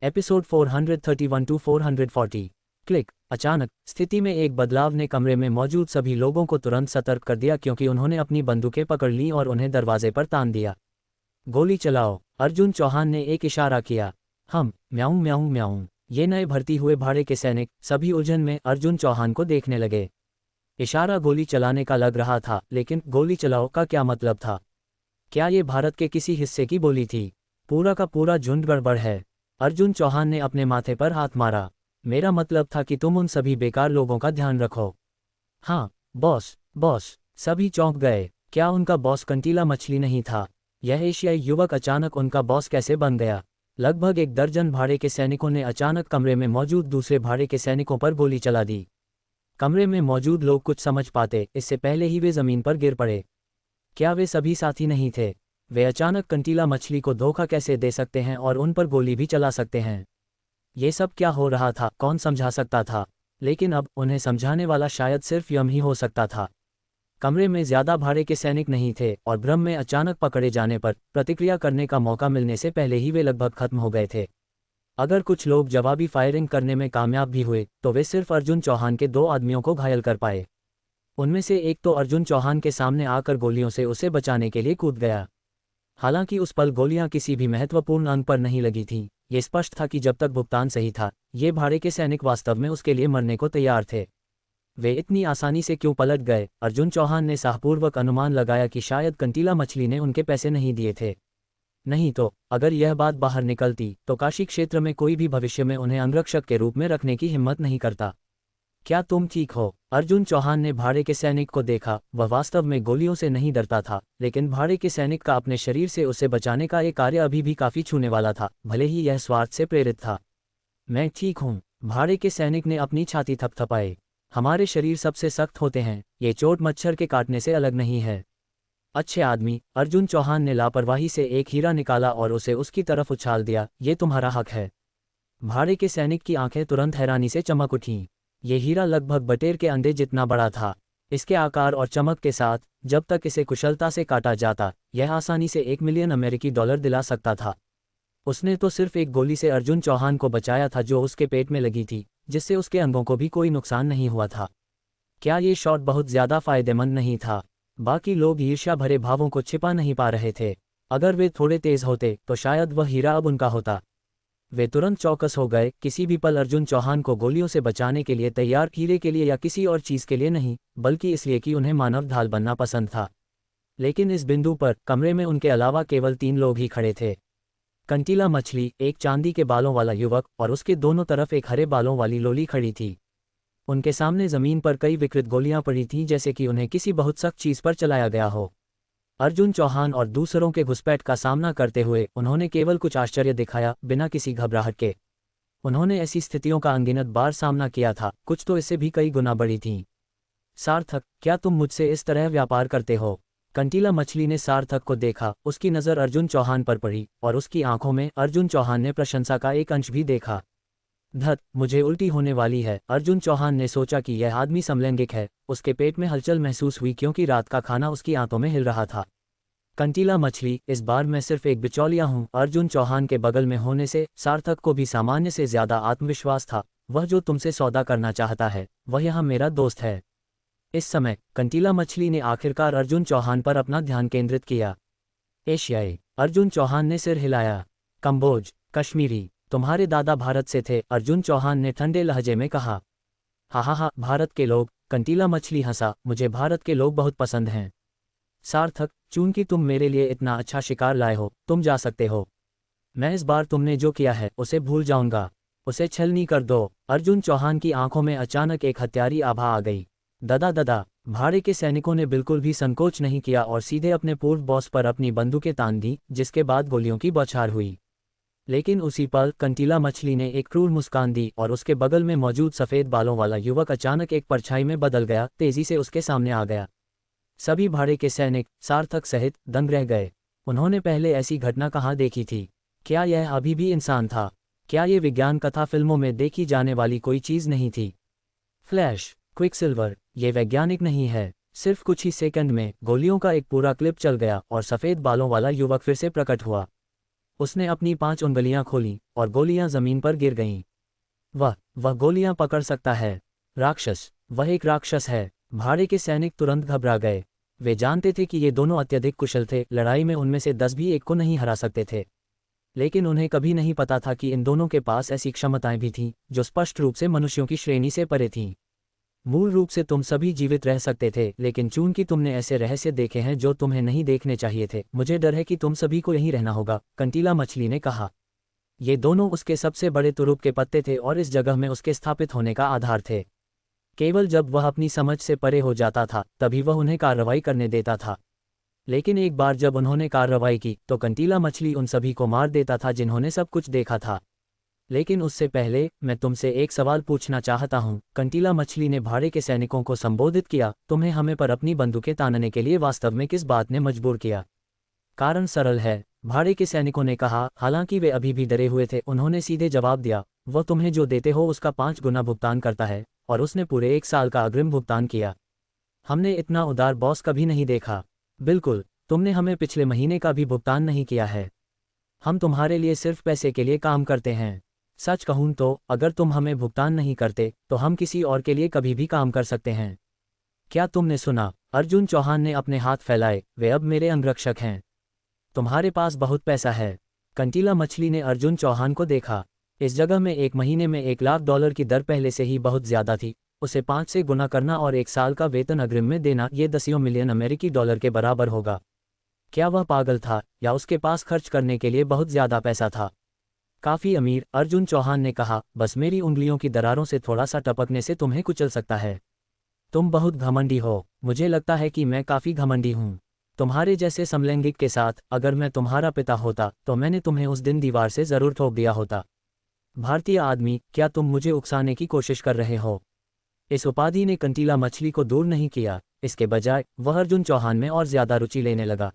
Episode 431 to 440। Click. अचानक स्थिति में एक बदलाव ने कमरे में मौजूद सभी लोगों को तुरंत सतर्क कर दिया क्योंकि उन्होंने अपनी बंदूकें पकड़ लीं और उन्हें दरवाजे पर तान दिया। गोली चलाओ, अर्जुन चौहान ने एक इशारा किया। हम म्याऊं म्याऊं म्याऊं। ये नए भर्ती हुए भाड़े के सैनिक सभी उलझन में अर्जुन चौहान को देखने लगे। इशारा गोली चलाने का लग रहा था, लेकिन गोली चलाओ का क्या मतलब था? क्या ये भारत के किसी हिस्से की बोली थी? पूरा का पूरा झुंड गड़बड़ है। अर्जुन चौहान ने अपने माथे पर हाथ मारा। मेरा मतलब था कि तुम उन सभी बेकार लोगों का ध्यान रखो। हाँ बॉस, बॉस। सभी चौंक गए। क्या उनका बॉस कंटीला मछली नहीं था? यह एशियाई युवक अचानक उनका बॉस कैसे बन गया? लगभग एक दर्जन भाड़े के सैनिकों ने अचानक कमरे में मौजूद दूसरे भाड़े के सैनिकों पर गोली चला दी। कमरे में मौजूद लोग कुछ समझ पाते इससे पहले ही वे जमीन पर गिर पड़े। क्या वे सभी साथी नहीं थे? वे अचानक कंटीला मछली को धोखा कैसे दे सकते हैं और उन पर गोली भी चला सकते हैं? ये सब क्या हो रहा था? कौन समझा सकता था? लेकिन अब उन्हें समझाने वाला शायद सिर्फ यम ही हो सकता था। कमरे में ज्यादा भाड़े के सैनिक नहीं थे और भ्रम में अचानक पकड़े जाने पर प्रतिक्रिया करने का मौका मिलने से पहले ही वे लगभग खत्म हो गए थे। अगर कुछ लोग जवाबी फायरिंग करने में कामयाब भी हुए तो वे सिर्फ अर्जुन चौहान के 2 आदमियों को घायल कर पाए। उनमें से एक तो अर्जुन चौहान के सामने आकर गोलियों से उसे बचाने के लिए कूद गया। हालांकि उस पल गोलियां किसी भी महत्वपूर्ण अंग पर नहीं लगी थीं। ये स्पष्ट था कि जब तक भुगतान सही था, ये भाड़े के सैनिक वास्तव में उसके लिए मरने को तैयार थे। वे इतनी आसानी से क्यों पलट गए? अर्जुन चौहान ने साहपूर्वक अनुमान लगाया कि शायद कंटीला मछली ने उनके पैसे नहीं दिए थे। नहीं तो अगर यह बात बाहर निकलती तो काशी क्षेत्र में कोई भी भविष्य में उन्हें अंगरक्षक के रूप में रखने की हिम्मत नहीं करता। क्या तुम ठीक हो? अर्जुन चौहान ने भाड़े के सैनिक को देखा। वह वास्तव में गोलियों से नहीं डरता था, लेकिन भाड़े के सैनिक का अपने शरीर से उसे बचाने का एक कार्य अभी भी काफी छूने वाला था, भले ही यह स्वार्थ से प्रेरित था। मैं ठीक हूँ। भाड़े के सैनिक ने अपनी छाती थपथपाई। हमारे शरीर सबसे सख्त होते हैं, ये चोट मच्छर के काटने से अलग नहीं है। अच्छे आदमी, अर्जुन चौहान ने लापरवाही से एक हीरा निकाला और उसे उसकी तरफ उछाल दिया। ये तुम्हारा हक है। भाड़े के सैनिक की आंखें तुरंत हैरानी से चमक उठीं। ये हीरा लगभग बटेर के अंडे जितना बड़ा था। इसके आकार और चमक के साथ, जब तक इसे कुशलता से काटा जाता, यह आसानी से 1 मिलियन अमेरिकी डॉलर दिला सकता था। उसने तो सिर्फ एक गोली से अर्जुन चौहान को बचाया था जो उसके पेट में लगी थी, जिससे उसके अंगों को भी कोई नुकसान नहीं हुआ था। क्या ये शॉट बहुत ज्यादा फायदेमंद नहीं था? बाकी लोग ईर्ष्या भरे भावों को छिपा नहीं पा रहे थे। अगर वे थोड़े तेज होते तो शायद वह हीरा अब उनका होता। वे तुरंत चौकस हो गए। किसी भी पल अर्जुन चौहान को गोलियों से बचाने के लिए तैयार, हीरे के लिए या किसी और चीज के लिए नहीं, बल्कि इसलिए कि उन्हें मानव ढाल बनना पसंद था। लेकिन इस बिंदु पर कमरे में उनके अलावा केवल 3 लोग ही खड़े थे। कंटीला मछली, एक चांदी के बालों वाला युवक, और उसके दोनों तरफ एक हरे बालों वाली लोली खड़ी थी। उनके सामने जमीन पर कई विकृत गोलियां पड़ी थीं, जैसे कि उन्हें किसी बहुत सख्त चीज पर चलाया गया हो। अर्जुन चौहान और दूसरों के घुसपैठ का सामना करते हुए उन्होंने केवल कुछ आश्चर्य दिखाया, बिना किसी घबराहट के। उन्होंने ऐसी स्थितियों का अनगिनत बार सामना किया था, कुछ तो इससे भी कई गुना बड़ी थीं। सार्थक, क्या तुम मुझसे इस तरह व्यापार करते हो? कंटीला मछली ने सार्थक को देखा। उसकी नज़र अर्जुन चौहान पर पड़ी और उसकी आंखों में अर्जुन चौहान ने प्रशंसा का एक अंश भी देखा। धत, मुझे उल्टी होने वाली है। अर्जुन चौहान ने सोचा कि यह आदमी समलैंगिक है। उसके पेट में हलचल महसूस हुई क्योंकि रात का खाना उसकी आंतों में हिल रहा था। कंटीला मछली, इस बार मैं सिर्फ एक बिचौलिया हूँ। अर्जुन चौहान के बगल में होने से सार्थक को भी सामान्य से ज्यादा आत्मविश्वास था। वह जो तुमसे सौदा करना चाहता है, वह यहाँ मेरा दोस्त है। इस समय कंटीला मछली ने आखिरकार अर्जुन चौहान पर अपना ध्यान केंद्रित किया। एशियाई, अर्जुन चौहान ने सिर हिलाया। कंबोज, कश्मीरी, तुम्हारे दादा भारत से थे, अर्जुन चौहान ने ठंडे लहजे में कहा। हा, भारत के लोग? कंटीला मछली हंसा। मुझे भारत के लोग बहुत पसंद हैं। सार्थक, चूंकि तुम मेरे लिए इतना अच्छा शिकार लाए हो, तुम जा सकते हो। मैं इस बार तुमने जो किया है उसे भूल जाऊंगा। उसे छलनी कर दो। अर्जुन चौहान की आंखों में अचानक एक हत्यारी आभा आ गई। दादा, भाड़े के सैनिकों ने बिल्कुल भी संकोच नहीं किया और सीधे अपने पूर्व बॉस पर अपनी बंदूकें तान दी, जिसके बाद गोलियों की बौछार हुई। लेकिन उसी पल कंटीला मछली ने एक क्रूर मुस्कान दी और उसके बगल में मौजूद सफेद बालों वाला युवक अचानक एक परछाई में बदल गया, तेजी से उसके सामने आ गया। सभी भाड़े के सैनिक, सार्थक सहित, दंग रह गए। उन्होंने पहले ऐसी घटना कहाँ देखी थी? क्या यह अभी भी इंसान था? क्या ये विज्ञान कथा फिल्मों में देखी जाने वाली कोई चीज नहीं थी? फ्लैश, क्विकसिल्वर, ये वैज्ञानिक नहीं है। सिर्फ कुछ ही सेकंड में गोलियों का एक पूरा क्लिप चल गया और सफेद बालों वाला युवक फिर से प्रकट हुआ। उसने अपनी 5 उंगलियां खोलीं और गोलियां जमीन पर गिर गईं। वह गोलियां पकड़ सकता है। राक्षस, वह एक राक्षस है। भाड़े के सैनिक तुरंत घबरा गए। वे जानते थे कि ये दोनों अत्यधिक कुशल थे, लड़ाई में उनमें से 10 भी एक को नहीं हरा सकते थे। लेकिन उन्हें कभी नहीं पता था कि इन दोनों के पास ऐसी क्षमताएं भी थीं जो स्पष्ट रूप से मनुष्यों की श्रेणी से परे थीं। मूल रूप से तुम सभी जीवित रह सकते थे, लेकिन चूंकि तुमने ऐसे रहस्य देखे हैं जो तुम्हें नहीं देखने चाहिए थे, मुझे डर है कि तुम सभी को यहीं रहना होगा, कंटीला मछली ने कहा। ये दोनों उसके सबसे बड़े तुरुप के पत्ते थे और इस जगह में उसके स्थापित होने का आधार थे। केवल जब वह अपनी समझ से परे हो जाता था तभी वह उन्हें कार्रवाई करने देता था। लेकिन एक बार जब उन्होंने कार्रवाई की तो कंटीला मछली उन सभी को मार देता था जिन्होंने सब कुछ देखा था। लेकिन उससे पहले मैं तुमसे एक सवाल पूछना चाहता हूं, कंटीला मछली ने भाड़े के सैनिकों को संबोधित किया, तुम्हें हमें पर अपनी बंदूकें तानने के लिए वास्तव में किस बात ने मजबूर किया? कारण सरल है, भाड़े के सैनिकों ने कहा। हालांकि वे अभी भी डरे हुए थे, उन्होंने सीधे जवाब दिया, वह तुम्हें जो देते हो उसका 5 गुना भुगतान करता है, और उसने पूरे 1 साल का अग्रिम भुगतान किया। हमने इतना उदार बॉस कभी नहीं देखा। बिल्कुल, तुमने हमें पिछले महीने का भी भुगतान नहीं किया है। हम तुम्हारे लिए सिर्फ पैसे के लिए काम करते हैं। सच कहूं तो अगर तुम हमें भुगतान नहीं करते तो हम किसी और के लिए कभी भी काम कर सकते हैं। क्या तुमने सुना? अर्जुन चौहान ने अपने हाथ फैलाए, वे अब मेरे अंगरक्षक हैं। तुम्हारे पास बहुत पैसा है। कंटीला मछली ने अर्जुन चौहान को देखा। इस जगह में 1 महीने में $1 लाख की दर पहले से ही बहुत ज्यादा थी। उसे 5 से गुना करना और 1 साल का वेतन अग्रिम में देना, ये 10 मिलियन अमेरिकी डॉलर के बराबर होगा। क्या वह पागल था या उसके पास खर्च करने के लिए बहुत ज्यादा पैसा था? काफी अमीर, अर्जुन चौहान ने कहा, बस मेरी उंगलियों की दरारों से थोड़ा सा टपकने से तुम्हें कुचल सकता है। तुम बहुत घमंडी हो। मुझे लगता है कि मैं काफी घमंडी हूँ। तुम्हारे जैसे समलैंगिक के साथ अगर मैं तुम्हारा पिता होता तो मैंने तुम्हें उस दिन दीवार से जरूर ठोक दिया होता। भारतीय आदमी, क्या तुम मुझे उकसाने की कोशिश कर रहे हो? इस उपाधि ने कंटीला मछली को दूर नहीं किया, इसके बजाय वह अर्जुन चौहान में और ज्यादा रुचि लेने लगा।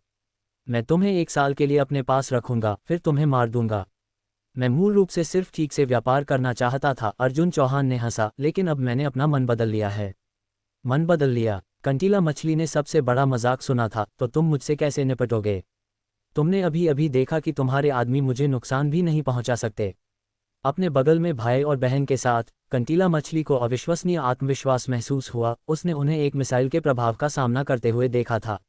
मैं तुम्हें 1 साल के लिए अपने पास रखूंगा, फिर तुम्हें मार दूंगा। मैं मूल रूप से सिर्फ ठीक से व्यापार करना चाहता था। अर्जुन चौहान ने हंसा, लेकिन अब मैंने अपना मन बदल लिया है। मन बदल लिया? कंटीला मछली ने सबसे बड़ा मजाक सुना था, तो तुम मुझसे कैसे निपटोगे? तुमने अभी अभी देखा कि तुम्हारे आदमी मुझे नुकसान भी नहीं पहुंचा सकते। अपने बगल में भाई और बहन के साथ कंटीला मछली को अविश्वसनीय आत्मविश्वास महसूस हुआ। उसने उन्हें एक मिसाइल के प्रभाव का सामना करते हुए देखा था।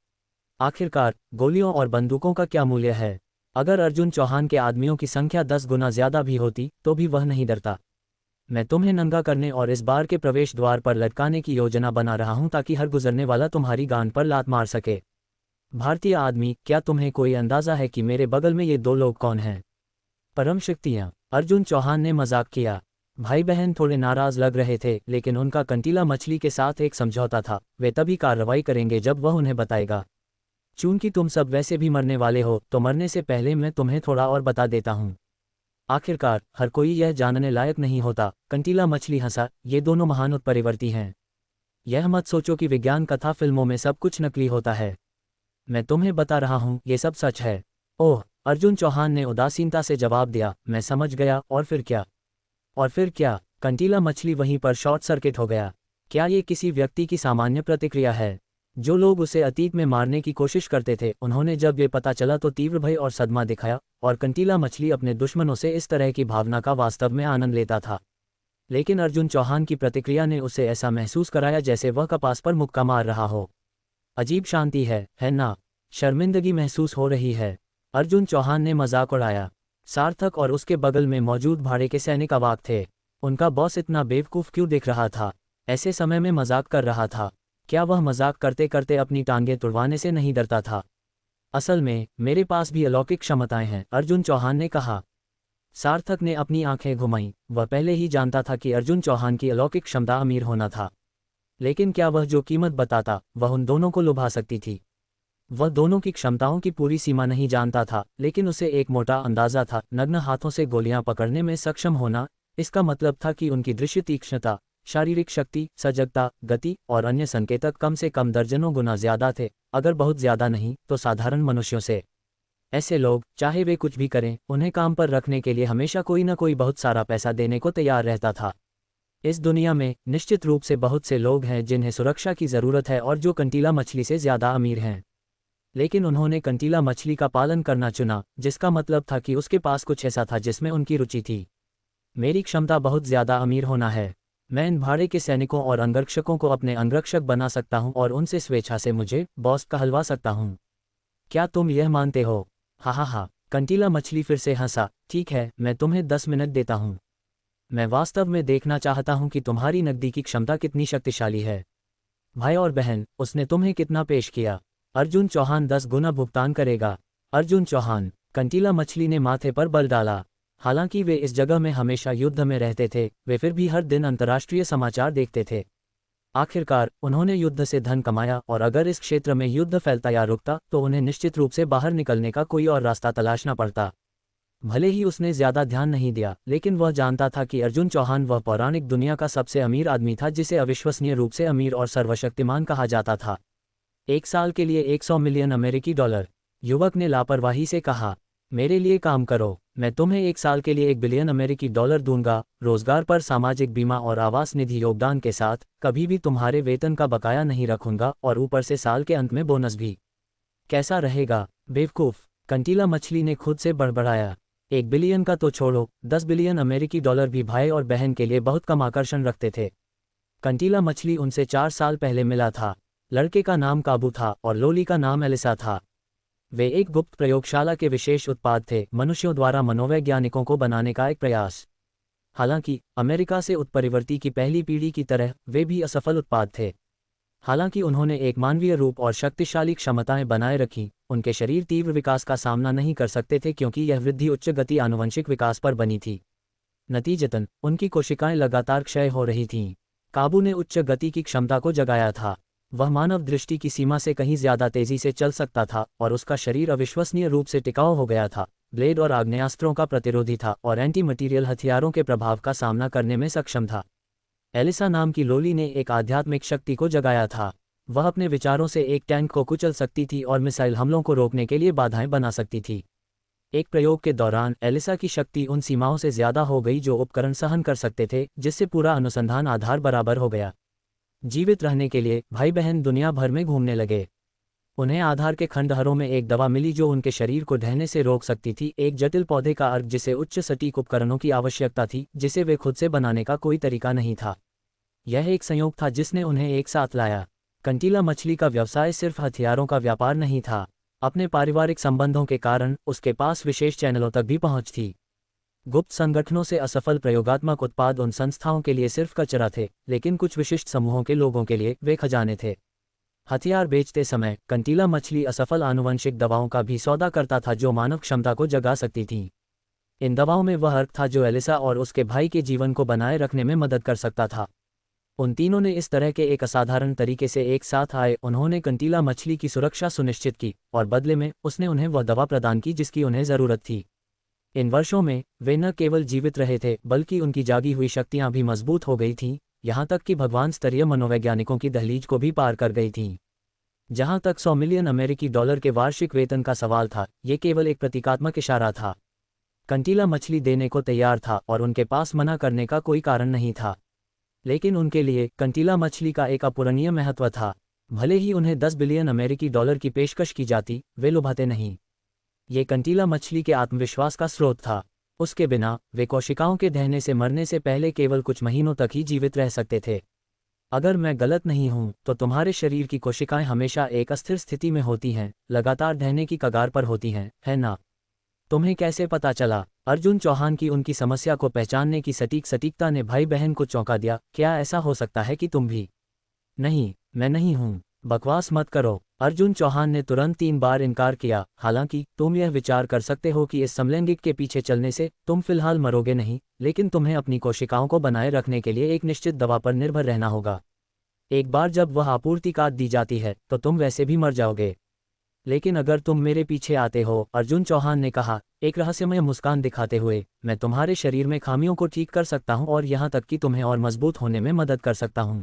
आखिरकार गोलियों और बंदूकों का क्या मूल्य है? अगर अर्जुन चौहान के आदमियों की संख्या 10 गुना ज्यादा भी होती तो भी वह नहीं डरता। मैं तुम्हें नंगा करने और इस बार के प्रवेश द्वार पर लटकाने की योजना बना रहा हूं ताकि हर गुजरने वाला तुम्हारी गांड पर लात मार सके। भारतीय आदमी, क्या तुम्हें कोई अंदाजा है कि मेरे बगल में ये 2 लोग कौन हैं? परम शक्तियां, अर्जुन चौहान ने मजाक किया। भाई बहन थोड़े नाराज लग रहे थे, लेकिन उनका कंटीला मछली के साथ एक समझौता था, वे तभी कार्रवाई करेंगे जब वह उन्हें बताएगा। चूंकि तुम सब वैसे भी मरने वाले हो, तो मरने से पहले मैं तुम्हें थोड़ा और बता देता हूं। आखिरकार हर कोई यह जानने लायक नहीं होता। कंटीला मछली हंसा, ये दोनों महान उत्परिवर्ती हैं। यह मत सोचो कि विज्ञान कथा फिल्मों में सब कुछ नकली होता है। मैं तुम्हें बता रहा हूं, ये सब सच है। ओह, अर्जुन चौहान ने उदासीनता से जवाब दिया, मैं समझ गया। और फिर क्या? और फिर क्या? कंटीला मछली वहीं पर शॉर्ट सर्किट हो गया। क्या ये किसी व्यक्ति की सामान्य प्रतिक्रिया है? जो लोग उसे अतीत में मारने की कोशिश करते थे, उन्होंने जब ये पता चला तो तीव्र भय और सदमा दिखाया, और कंटीला मछली अपने दुश्मनों से इस तरह की भावना का वास्तव में आनंद लेता था। लेकिन अर्जुन चौहान की प्रतिक्रिया ने उसे ऐसा महसूस कराया जैसे वह कपास पर मुक्का मार रहा हो। अजीब शांति है ना? शर्मिंदगी महसूस हो रही है। अर्जुन चौहान ने मजाक उड़ाया। सार्थक और उसके बगल में मौजूद भाड़े के सैनिक अवाक थे। उनका बॉस इतना बेवकूफ क्यों दिख रहा था? ऐसे समय में मजाक कर रहा था। क्या वह मजाक करते करते अपनी टांगें तुड़वाने से नहीं डरता था? असल में मेरे पास भी अलौकिक क्षमताएं हैं, अर्जुन चौहान ने कहा। सार्थक ने अपनी आंखें घुमाईं। वह पहले ही जानता था कि अर्जुन चौहान की अलौकिक क्षमता अमीर होना था। लेकिन क्या वह जो कीमत बताता वह उन दोनों को लुभा सकती थी? वह दोनों की क्षमताओं की पूरी सीमा नहीं जानता था, लेकिन उसे एक मोटा अंदाजा था। नग्न हाथों से गोलियां पकड़ने में सक्षम होना, इसका मतलब था कि उनकी दृश्य तीक्ष्णता, शारीरिक शक्ति, सजगता, गति और अन्य संकेतक कम से कम दर्जनों गुना ज्यादा थे, अगर बहुत ज्यादा नहीं तो साधारण मनुष्यों से। ऐसे लोग, चाहे वे कुछ भी करें, उन्हें काम पर रखने के लिए हमेशा कोई न कोई बहुत सारा पैसा देने को तैयार रहता था। इस दुनिया में निश्चित रूप से बहुत से लोग हैं जिन्हें सुरक्षा की जरूरत है और जो कंटीला मछली से ज्यादा अमीर हैं। लेकिन उन्होंने कंटीला मछली का पालन करना चुना, जिसका मतलब था कि उसके पास कुछ ऐसा था जिसमें उनकी रुचि थी। मेरी क्षमता बहुत ज़्यादा अमीर होना है। मैं इन भाड़े के सैनिकों और अंगरक्षकों को अपने अंगरक्षक बना सकता हूँ और उनसे स्वेच्छा से मुझे बॉस कहलवा सकता हूँ। क्या तुम यह मानते हो? हा हा हा। कंटीला मछली फिर से हंसा। ठीक है, मैं तुम्हें 10 मिनट देता हूँ। मैं वास्तव में देखना चाहता हूँ कि तुम्हारी नकदी की क्षमता कितनी शक्तिशाली है। भाई और बहन, उसने तुम्हें कितना पेश किया? अर्जुन चौहान 10 गुना भुगतान करेगा। अर्जुन चौहान। कंटीला मछली ने माथे पर बल डाला। हालांकि वे इस जगह में हमेशा युद्ध में रहते थे, वे फिर भी हर दिन अंतर्राष्ट्रीय समाचार देखते थे। आखिरकार उन्होंने युद्ध से धन कमाया, और अगर इस क्षेत्र में युद्ध फैलता या रुकता तो उन्हें निश्चित रूप से बाहर निकलने का कोई और रास्ता तलाशना पड़ता। भले ही उसने ज्यादा ध्यान नहीं दिया, लेकिन वह जानता था कि अर्जुन चौहान वह पौराणिक दुनिया का सबसे अमीर आदमी था जिसे अविश्वसनीय रूप से अमीर और सर्वशक्तिमान कहा जाता था। 1 साल के लिए 100 मिलियन अमेरिकी डॉलर। युवक ने लापरवाही से कहा। मेरे लिए काम करो, मैं तुम्हें 1 साल के लिए 1 बिलियन अमेरिकी डॉलर दूंगा, रोजगार पर सामाजिक बीमा और आवास निधि योगदान के साथ। कभी भी तुम्हारे वेतन का बकाया नहीं रखूंगा, और ऊपर से साल के अंत में बोनस भी। कैसा रहेगा? बेवकूफ, कंटीला मछली ने खुद से बड़बड़ाया। 1 बिलियन का तो छोड़ो, 10 बिलियन अमेरिकी डॉलर भी भाई और बहन के लिए बहुत कम आकर्षण रखते थे। कंटीला मछली उनसे 4 साल पहले मिला था। लड़के का नाम काबू था और लोली का नाम एलिसा था। वे एक गुप्त प्रयोगशाला के विशेष उत्पाद थे, मनुष्यों द्वारा मनोवैज्ञानिकों को बनाने का एक प्रयास। हालांकि अमेरिका से उत्परिवर्ती की पहली पीढ़ी की तरह वे भी असफल उत्पाद थे। हालांकि उन्होंने एक मानवीय रूप और शक्तिशाली क्षमताएं बनाए रखीं, उनके शरीर तीव्र विकास का सामना नहीं कर सकते थे क्योंकि यह वृद्धि उच्च गति आनुवंशिक विकास पर बनी थी। नतीजतन उनकी कोशिकाएं लगातार क्षय हो रही थीं। काबू ने उच्च गति की क्षमता को जगाया था। वह मानव दृष्टि की सीमा से कहीं ज्यादा तेजी से चल सकता था, और उसका शरीर अविश्वसनीय रूप से टिकाऊ हो गया था। ब्लेड और आग्नेयास्त्रों का प्रतिरोधी था और एंटी मटीरियल हथियारों के प्रभाव का सामना करने में सक्षम था। एलिसा नाम की लोली ने एक आध्यात्मिक शक्ति को जगाया था। वह अपने विचारों से एक टैंक को कुचल सकती थी और मिसाइल हमलों को रोकने के लिए बाधाएं बना सकती थी। एक प्रयोग के दौरान एलिसा की शक्ति उन सीमाओं से ज्यादा हो गई जो उपकरण सहन कर सकते थे, जिससे पूरा अनुसंधान आधार बराबर हो गया। जीवित रहने के लिए भाई बहन दुनिया भर में घूमने लगे। उन्हें आधार के खंडहरों में एक दवा मिली जो उनके शरीर को ढहने से रोक सकती थी, एक जटिल पौधे का अर्क जिसे उच्च सटीक उपकरणों की आवश्यकता थी, जिसे वे खुद से बनाने का कोई तरीका नहीं था। यह एक संयोग था जिसने उन्हें एक साथ लाया। कंटीला मछली का व्यवसाय सिर्फ हथियारों का व्यापार नहीं था। अपने पारिवारिक संबंधों के कारण उसके पास विशेष चैनलों तक भी पहुंच थी। गुप्त संगठनों से असफल प्रयोगात्मक उत्पाद उन संस्थाओं के लिए सिर्फ कचरा थे, लेकिन कुछ विशिष्ट समूहों के लोगों के लिए वे खजाने थे। हथियार बेचते समय कंटीला मछली असफल आनुवंशिक दवाओं का भी सौदा करता था जो मानव क्षमता को जगा सकती थीं। इन दवाओं में वह अर्क था जो एलिसा और उसके भाई के जीवन को बनाए रखने में मदद कर सकता था। उन तीनों ने इस तरह के एक असाधारण तरीके से एक साथ आए। उन्होंने कंटीला मछली की सुरक्षा सुनिश्चित की, और बदले में उसने उन्हें वह दवा प्रदान की जिसकी उन्हें जरूरत थी। इन वर्षों में वे न केवल जीवित रहे थे, बल्कि उनकी जागी हुई शक्तियां भी मजबूत हो गई थीं, यहाँ तक कि भगवान स्तरीय मनोवैज्ञानिकों की दहलीज को भी पार कर गई थीं। जहाँ तक 100 मिलियन अमेरिकी डॉलर के वार्षिक वेतन का सवाल था, ये केवल एक प्रतीकात्मक इशारा था। कंटीला मछली देने को तैयार था और उनके पास मना करने का कोई कारण नहीं था। लेकिन उनके लिए कंटीला मछली का एक अपूरणीय महत्व था। भले ही उन्हें 10 बिलियन अमेरिकी डॉलर की पेशकश की जाती, वे लुभाते नहीं। ये कंटीला मछली के आत्मविश्वास का स्रोत था। उसके बिना वे कोशिकाओं के दहने से मरने से पहले केवल कुछ महीनों तक ही जीवित रह सकते थे। अगर मैं गलत नहीं हूं तो तुम्हारे शरीर की कोशिकाएं हमेशा एक अस्थिर स्थिति में होती हैं, लगातार दहने की कगार पर होती हैं, है ना? तुम्हें कैसे पता चला? अर्जुन चौहान की उनकी समस्या को पहचानने की सटीकता ने भाई बहन को चौंका दिया। क्या ऐसा हो सकता है कि तुम भी? नहीं, मैं नहीं हूं। बकवास मत करो। अर्जुन चौहान ने तुरंत 3 बार इनकार किया। हालांकि तुम यह विचार कर सकते हो कि इस समलैंगिक के पीछे चलने से तुम फिलहाल मरोगे नहीं, लेकिन तुम्हें अपनी कोशिकाओं को बनाए रखने के लिए एक निश्चित दवा पर निर्भर रहना होगा। एक बार जब वह आपूर्ति काट दी जाती है तो तुम वैसे भी मर जाओगे। लेकिन अगर तुम मेरे पीछे आते हो, अर्जुन चौहान ने कहा, एक रहस्यमय मुस्कान दिखाते हुए, मैं तुम्हारे शरीर में खामियों को ठीक कर सकता हूं और यहां तक कि तुम्हें और मजबूत होने में मदद कर सकता हूं।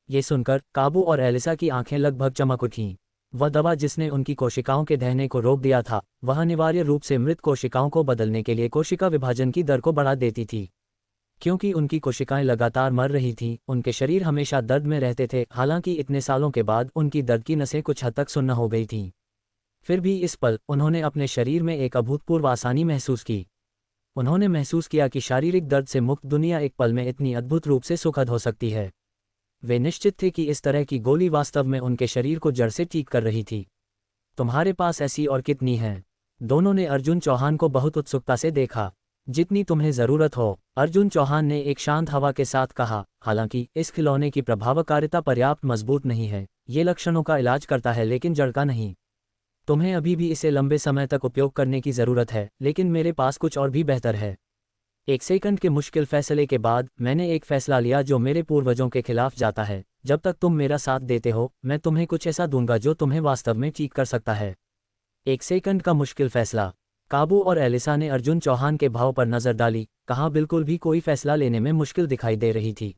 ये सुनकर काबू और एलिसा की आंखें लगभग चमक उठीं। वह दवा जिसने उनकी कोशिकाओं के दहने को रोक दिया था, वह अनिवार्य रूप से मृत कोशिकाओं को बदलने के लिए कोशिका विभाजन की दर को बढ़ा देती थी। क्योंकि उनकी कोशिकाएं लगातार मर रही थीं, उनके शरीर हमेशा दर्द में रहते थे। हालांकि इतने सालों के बाद उनकी दर्द की नसें कुछ हद तक सुन्न हो गई थीं। फिर भी इस पल उन्होंने अपने शरीर में एक अभूतपूर्व आसानी महसूस की। उन्होंने महसूस किया कि शारीरिक दर्द से मुक्त दुनिया एक पल में इतनी अद्भुत रूप से सुखद हो सकती है। वे निश्चित थे कि इस तरह की गोली वास्तव में उनके शरीर को जड़ से ठीक कर रही थी। तुम्हारे पास ऐसी और कितनी हैं? दोनों ने अर्जुन चौहान को बहुत उत्सुकता से देखा। जितनी तुम्हें ज़रूरत हो, अर्जुन चौहान ने एक शांत हवा के साथ कहा। हालांकि इस खिलौने की प्रभावकारिता पर्याप्त मजबूत नहीं है। ये लक्षणों का इलाज करता है लेकिन जड़ का नहीं। तुम्हें अभी भी इसे लंबे समय तक उपयोग करने की ज़रूरत है, लेकिन मेरे पास कुछ और भी बेहतर है। एक सेकंड के मुश्किल फैसले के बाद मैंने एक फैसला लिया जो मेरे पूर्वजों के खिलाफ जाता है। जब तक तुम मेरा साथ देते हो, मैं तुम्हें कुछ ऐसा दूंगा जो तुम्हें वास्तव में ठीक कर सकता है। एक सेकंड का मुश्किल फैसला। काबू और एलिसा ने अर्जुन चौहान के भाव पर नजर डाली। कहाँ बिल्कुल भी कोई फैसला लेने में मुश्किल दिखाई दे रही थी।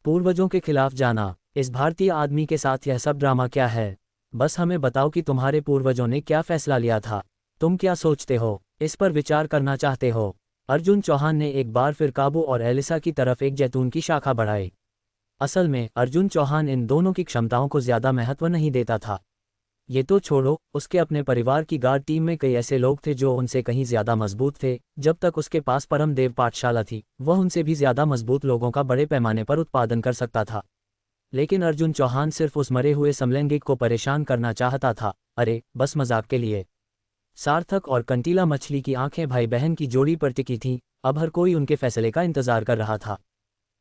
पूर्वजों के खिलाफ जाना, इस भारतीय आदमी के साथ यह सब ड्रामा क्या है? बस हमें बताओ कि तुम्हारे पूर्वजों ने क्या फैसला लिया था। तुम क्या सोचते हो? इस पर विचार करना चाहते हो? अर्जुन चौहान ने एक बार फिर काबू और एलिसा की तरफ एक जैतून की शाखा बढ़ाई। असल में अर्जुन चौहान इन दोनों की क्षमताओं को ज्यादा महत्व नहीं देता था। ये तो छोड़ो, उसके अपने परिवार की गार्ड टीम में कई ऐसे लोग थे जो उनसे कहीं ज्यादा मजबूत थे। जब तक उसके पास परम देव पाठशाला थी, वह उनसे भी ज्यादा मजबूत लोगों का बड़े पैमाने पर उत्पादन कर सकता था। लेकिन अर्जुन चौहान सिर्फ उस मरे हुए समलैंगिक को परेशान करना चाहता था। अरे बस मजाक के लिए। सार्थक और कंटीला मछली की आंखें भाई बहन की जोड़ी पर टिकी थीं। अब हर कोई उनके फैसले का इंतजार कर रहा था।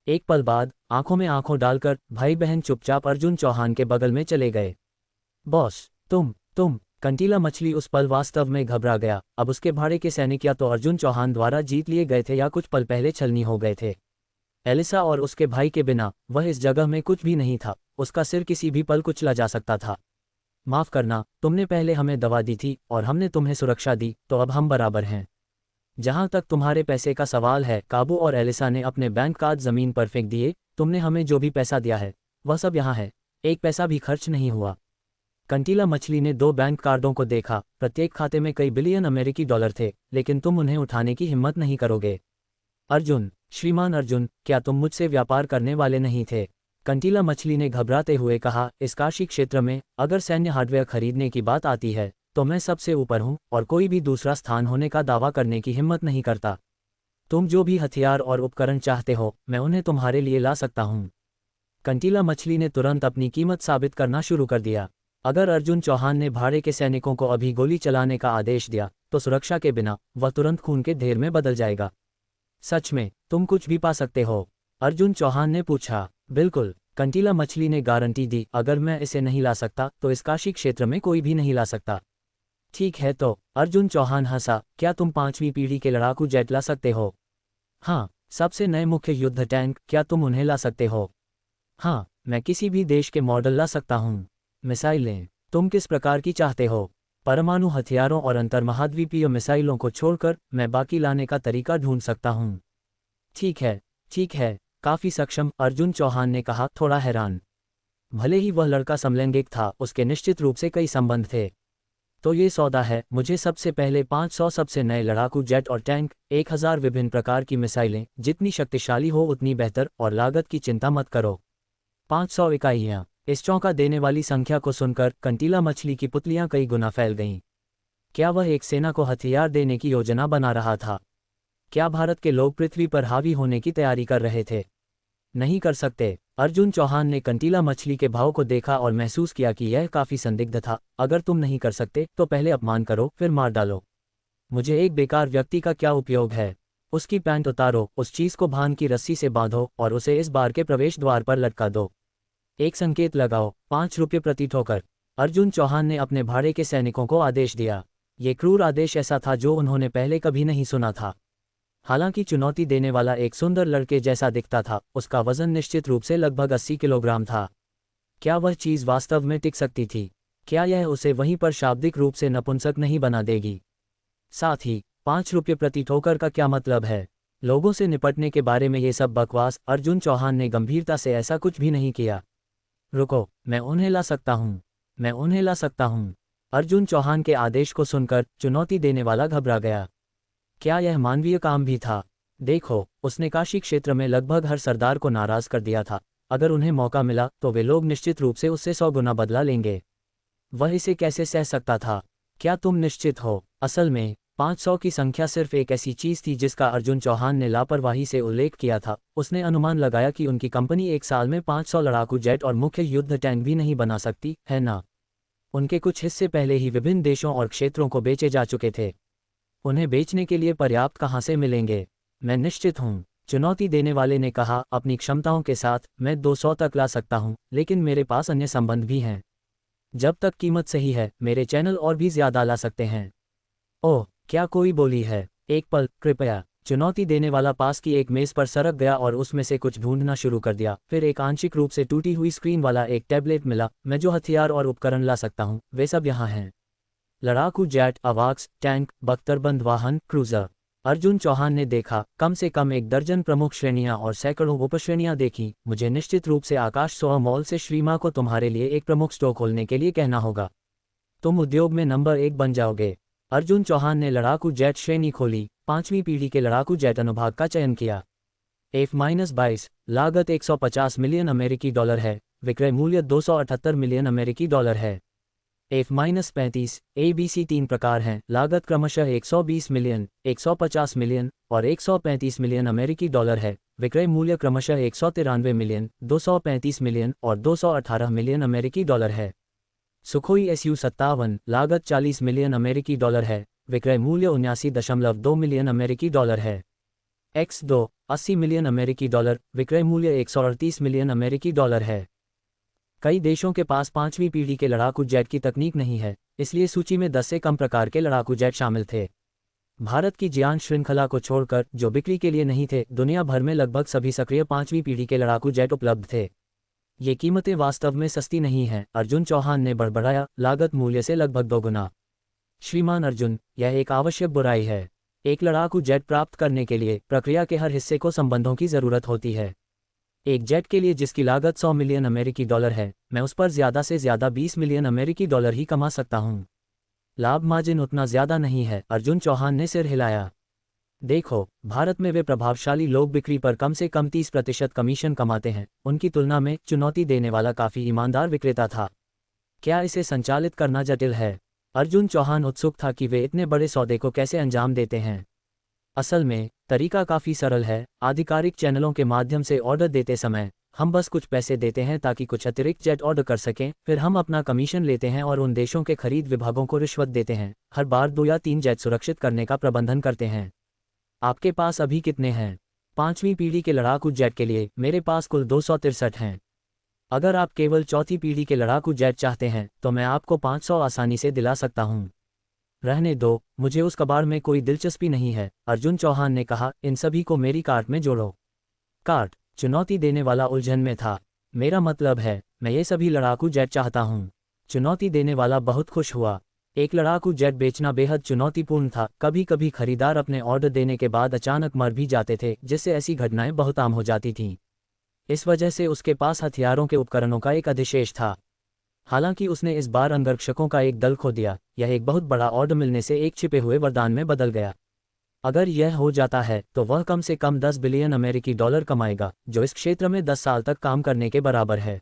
एक पल बाद आंखों में आंखों डालकर भाई बहन चुपचाप अर्जुन चौहान के बगल में चले गए। बॉस, तुम कंटीला मछली उस पल वास्तव में घबरा गया। अब उसके भाड़े के सैनिक या तो अर्जुन चौहान द्वारा जीत लिए गए थे या कुछ पल पहले छलनी हो गए थे। एलिसा और उसके भाई के बिना वह इस जगह में कुछ भी नहीं था। उसका सिर किसी भी पल कुचला जा सकता था। माफ करना, तुमने पहले हमें दवा दी थी और हमने तुम्हें सुरक्षा दी, तो अब हम बराबर हैं। जहां तक तुम्हारे पैसे का सवाल है, काबू और एलिसा ने अपने बैंक कार्ड जमीन पर फेंक दिए। तुमने हमें जो भी पैसा दिया है वह सब यहाँ है। एक पैसा भी खर्च नहीं हुआ। कंटीला मछली ने दो बैंक कार्डों को देखा। प्रत्येक खाते में कई बिलियन अमेरिकी डॉलर थे, लेकिन तुम उन्हें उठाने की हिम्मत नहीं करोगे। अर्जुन, श्रीमान अर्जुन, क्या तुम मुझसे व्यापार करने वाले नहीं थे? कंटीला मछली ने घबराते हुए कहा। इस काशी क्षेत्र में अगर सैन्य हार्डवेयर खरीदने की बात आती है तो मैं सबसे ऊपर हूं और कोई भी दूसरा स्थान होने का दावा करने की हिम्मत नहीं करता। तुम जो भी हथियार और उपकरण चाहते हो, मैं उन्हें तुम्हारे लिए ला सकता हूं। कंटीला मछली ने तुरंत अपनी कीमत साबित करना शुरू कर दिया। अगर अर्जुन चौहान ने भाड़े के सैनिकों को अभी गोली चलाने का आदेश दिया तो सुरक्षा के बिना वह तुरंत खून के ढेर में बदल जाएगा। सच में तुम कुछ भी पा सकते हो? अर्जुन चौहान ने पूछा। बिल्कुल, कंटीला मछली ने गारंटी दी। अगर मैं इसे नहीं ला सकता तो इस काशी क्षेत्र में कोई भी नहीं ला सकता। ठीक है तो, अर्जुन चौहान हंसा। क्या तुम 5वीं पीढ़ी के लड़ाकू जेट ला सकते हो? हाँ। सबसे नए मुख्य युद्ध टैंक, क्या तुम उन्हें ला सकते हो? हाँ, मैं किसी भी देश के मॉडल ला सकता हूँ। मिसाइलें, तुम किस प्रकार की चाहते हो? परमाणु हथियारों और अंतर्महाद्वीपीय मिसाइलों को छोड़कर मैं बाकी लाने का तरीका ढूंढ सकता हूँ। ठीक है, काफी सक्षम, अर्जुन चौहान ने कहा, थोड़ा हैरान। भले ही वह लड़का समलैंगिक था, उसके निश्चित रूप से कई संबंध थे। तो ये सौदा है। मुझे सबसे पहले 500 सबसे नए लड़ाकू जेट और टैंक, 1000 विभिन्न प्रकार की मिसाइलें, जितनी शक्तिशाली हो उतनी बेहतर, और लागत की चिंता मत करो। 500 इकाइयाँ। इस चौंका देने वाली संख्या को सुनकर कंटीला मछली की पुतलियां कई गुना फैल गईं। क्या वह एक सेना को हथियार देने की योजना बना रहा था? क्या भारत के लोग पृथ्वी पर हावी होने की तैयारी कर रहे थे? नहीं कर सकते। अर्जुन चौहान ने कंटीला मछली के भाव को देखा और महसूस किया कि यह काफी संदिग्ध था। अगर तुम नहीं कर सकते तो पहले अपमान करो, फिर मार डालो। मुझे एक बेकार व्यक्ति का क्या उपयोग है? उसकी पैंट उतारो, उस चीज को भान की रस्सी से बांधो और उसे इस बार के प्रवेश द्वार पर लटका दो। एक संकेत लगाओ, 5 रुपये प्रति ठोकर। अर्जुन चौहान ने अपने भाड़े के सैनिकों को आदेश दिया। ये क्रूर आदेश ऐसा था जो उन्होंने पहले कभी नहीं सुना था। हालांकि चुनौती देने वाला एक सुंदर लड़के जैसा दिखता था, उसका वजन निश्चित रूप से लगभग 80 किलोग्राम था। क्या वह चीज वास्तव में टिक सकती थी? क्या यह उसे वहीं पर शाब्दिक रूप से नपुंसक नहीं बना देगी? साथ ही 5 रुपये प्रति ठोकर का क्या मतलब है? लोगों से निपटने के बारे में ये सब बकवास। अर्जुन चौहान ने गंभीरता से ऐसा कुछ भी नहीं किया। रुको, मैं उन्हें ला सकता हूँ। अर्जुन चौहान के आदेश को सुनकर चुनौती देने वाला घबरा गया। क्या यह मानवीय काम भी था? देखो, उसने काशी क्षेत्र में लगभग हर सरदार को नाराज कर दिया था। अगर उन्हें मौका मिला तो वे लोग निश्चित रूप से उससे 100 गुना बदला लेंगे। वह इसे कैसे सह सकता था? क्या तुम निश्चित हो? असल में 500 की संख्या सिर्फ एक ऐसी चीज थी जिसका अर्जुन चौहान ने लापरवाही से उल्लेख किया था। उसने अनुमान लगाया कि उनकी कंपनी एक साल में 500 लड़ाकू जेट और मुख्य युद्ध टैंक भी नहीं बना सकती है ना। उनके कुछ हिस्से पहले ही विभिन्न देशों और क्षेत्रों को बेचे जा चुके थे। उन्हें बेचने के लिए पर्याप्त कहाँ से मिलेंगे? मैं निश्चित हूँ, चुनौती देने वाले ने कहा। अपनी क्षमताओं के साथ मैं 200 तक ला सकता हूँ, लेकिन मेरे पास अन्य संबंध भी हैं। जब तक कीमत सही है, मेरे चैनल और भी ज्यादा ला सकते हैं। ओह, क्या कोई बोली है? एक पल, कृपया। चुनौती देने वाला पास की एक मेज पर सरक गया और उसमें से कुछ ढूंढना शुरू कर दिया। फिर एक आंशिक रूप से टूटी हुई स्क्रीन वाला एक टैबलेट मिला। मैं जो हथियार और उपकरण ला सकता हूँ वे सब यहाँ हैं। लड़ाकू जेट, अवाक्स, टैंक, बख्तरबंद वाहन, क्रूजर। अर्जुन चौहान ने देखा, कम से कम एक दर्जन प्रमुख श्रेणियां और सैकड़ों उपश्रेणियां देखी। मुझे निश्चित रूप से आकाश सोआ मॉल से श्रीमा को तुम्हारे लिए एक प्रमुख स्टोर खोलने के लिए कहना होगा। तुम उद्योग में नंबर 1 बन जाओगे। अर्जुन चौहान ने लड़ाकू जेट श्रेणी खोली, 5वीं पीढ़ी के लड़ाकू जेट अनुभाग का चयन किया। F-22, लागत 150 मिलियन अमेरिकी डॉलर है, विक्रय मूल्य 278 मिलियन अमेरिकी डॉलर है। F-35, ABC 3 प्रकार हैं, लागत क्रमशः 120 मिलियन, 150 मिलियन और 135 मिलियन अमेरिकी डॉलर है, विक्रय मूल्य क्रमशः 193 मिलियन, 235 मिलियन और 218 मिलियन अमेरिकी डॉलर है। सुखोई Su-57, लागत 40 मिलियन अमेरिकी डॉलर है, विक्रय मूल्य 79.2 मिलियन अमेरिकी डॉलर है। X-2, 80 मिलियन अमेरिकी डॉलर, विक्रय मूल्य 138 मिलियन अमेरिकी डॉलर है। कई देशों के पास 5वीं पीढ़ी के लड़ाकू जेट की तकनीक नहीं है, इसलिए सूची में 10 से कम प्रकार के लड़ाकू जेट शामिल थे। भारत की जियांग श्रृंखला को छोड़कर, जो बिक्री के लिए नहीं थे, दुनिया भर में लगभग सभी सक्रिय 5वीं पीढ़ी के लड़ाकू जेट उपलब्ध थे। ये कीमतें वास्तव में सस्ती नहीं हैं, अर्जुन चौहान ने बड़बड़ाया, लागत मूल्य से लगभग दोगुना। श्रीमान अर्जुन, यह एक आवश्यक बुराई है। एक लड़ाकू जेट प्राप्त करने के लिए प्रक्रिया के हर हिस्से को संबंधों की जरूरत होती है। एक जेट के लिए जिसकी लागत 100 मिलियन अमेरिकी डॉलर है, मैं उस पर ज्यादा से ज्यादा 20 मिलियन अमेरिकी डॉलर ही कमा सकता हूँ। लाभ मार्जिन उतना ज्यादा नहीं है। अर्जुन चौहान ने सिर हिलाया। देखो, भारत में वे प्रभावशाली लोग बिक्री पर कम से कम 30% कमीशन कमाते हैं। उनकी तुलना में चुनौती देने वाला काफी ईमानदार विक्रेता था। क्या इसे संचालित करना जटिल है? अर्जुन चौहान उत्सुक था कि वे इतने बड़े सौदे को कैसे अंजाम देते हैं। असल में तरीका काफी सरल है। आधिकारिक चैनलों के माध्यम से ऑर्डर देते समय हम बस कुछ पैसे देते हैं ताकि कुछ अतिरिक्त जेट ऑर्डर कर सकें। फिर हम अपना कमीशन लेते हैं और उन देशों के खरीद विभागों को रिश्वत देते हैं। हर बार 2 या 3 जेट सुरक्षित करने का प्रबंधन करते हैं। आपके पास अभी कितने हैं? 5वीं पीढ़ी के लड़ाकू जेट के लिए मेरे पास कुल 263 हैं। अगर आप केवल 4थी पीढ़ी के लड़ाकू जेट चाहते हैं तो मैं आपको 500 आसानी से दिला सकता हूं। रहने दो, मुझे उस कबाड़ में कोई दिलचस्पी नहीं है, अर्जुन चौहान ने कहा। इन सभी को मेरी कार्ट में जोड़ो। कार्ट? चुनौती देने वाला उलझन में था। मेरा मतलब है, मैं ये सभी लड़ाकू जेट चाहता हूँ। चुनौती देने वाला बहुत खुश हुआ। एक लड़ाकू जेट बेचना बेहद चुनौतीपूर्ण था। कभी कभी खरीदार अपने ऑर्डर देने के बाद अचानक मर भी जाते थे, जिससे ऐसी घटनाएं बहुत आम हो जाती थीं। इस वजह से उसके पास हथियारों के उपकरणों का एक अधिशेष था। हालांकि उसने इस बार अंगरक्षकों का एक दल खो दिया। यह एक बहुत बड़ा ऑर्डर मिलने से एक छिपे हुए वरदान में बदल गया। अगर यह हो जाता है तो वह कम से कम 10 बिलियन अमेरिकी डॉलर कमाएगा, जो इस क्षेत्र में 10 साल तक काम करने के बराबर है।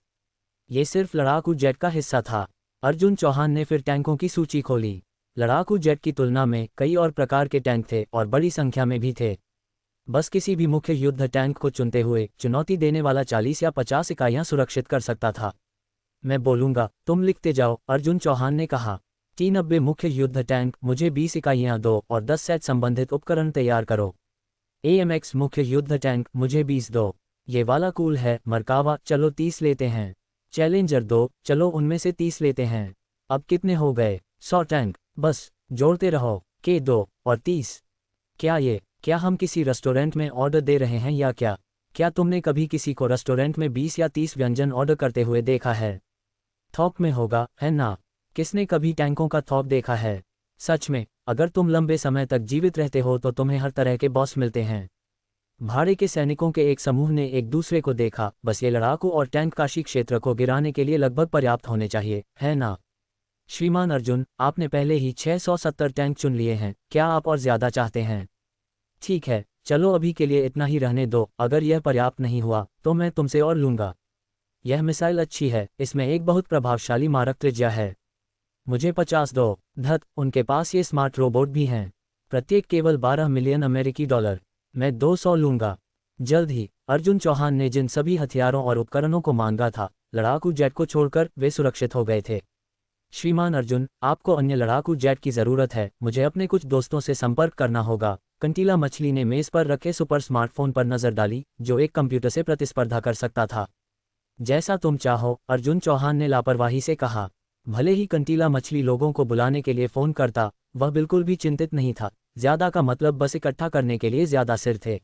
ये सिर्फ लड़ाकू जेट का हिस्सा था। अर्जुन चौहान ने फिर टैंकों की सूची खोली। लड़ाकू जेट की तुलना में कई और प्रकार के टैंक थे और बड़ी संख्या में भी थे। बस किसी भी मुख्य युद्ध टैंक को चुनते हुए चुनौती देने वाला 40 या 50 इकाइयां सुरक्षित कर सकता था। मैं बोलूंगा, तुम लिखते जाओ, अर्जुन चौहान ने कहा। T-90 मुख्य युद्ध टैंक, मुझे 20 इकाइयां दो और 10 सेट संबंधित उपकरण तैयार करो। AMX मुख्य युद्ध टैंक, मुझे 20 दो। ये वाला कूल है। मरकावा, चलो 30 लेते हैं। चैलेंजर 2, चलो उनमें से 30 लेते हैं। अब कितने हो गए? 100 टैंक। बस जोड़ते रहो। K2 और 30। क्या हम किसी रेस्टोरेंट में ऑर्डर दे रहे हैं या क्या? क्या तुमने कभी किसी को रेस्टोरेंट में 20 या 30 व्यंजन ऑर्डर करते हुए देखा है? थोक में होगा, है ना? किसने कभी टैंकों का थोक देखा है? सच में, अगर तुम लंबे समय तक जीवित रहते हो तो तुम्हें हर तरह के बॉस मिलते हैं। भाड़े के सैनिकों के एक समूह ने एक दूसरे को देखा। बस ये लड़ाकू और टैंक काशी क्षेत्र को गिराने के लिए लगभग पर्याप्त होने चाहिए, है ना? श्रीमान अर्जुन, आपने पहले ही 670 टैंक चुन लिए हैं। क्या आप और ज्यादा चाहते हैं? ठीक है, चलो अभी के लिए इतना ही रहने दो। अगर यह पर्याप्त नहीं हुआ तो मैं तुमसे और लूंगा। यह मिसाइल अच्छी है, इसमें एक बहुत प्रभावशाली मारक त्रिज्या है। मुझे 50 दो। धत, उनके पास ये स्मार्ट रोबोट भी हैं। प्रत्येक केवल 12 मिलियन अमेरिकी डॉलर। मैं 200 लूंगा। जल्द ही। अर्जुन चौहान ने जिन सभी हथियारों और उपकरणों को मांगा था, लड़ाकू जेट को छोड़कर वे सुरक्षित हो गए थे। श्रीमान अर्जुन, आपको अन्य लड़ाकू जेट की ज़रूरत है। मुझे अपने कुछ दोस्तों से संपर्क करना होगा। कंटीला मछली ने मेज़ पर रखे सुपर स्मार्टफोन पर नज़र डाली, जो एक कंप्यूटर से प्रतिस्पर्धा कर सकता था। जैसा तुम चाहो, अर्जुन चौहान ने लापरवाही से कहा। भले ही कंटीला मछली लोगों को बुलाने के लिए फ़ोन करता, वह बिल्कुल भी चिंतित नहीं था। ज़्यादा का मतलब बस इकट्ठा करने के लिए ज़्यादा सिर थे।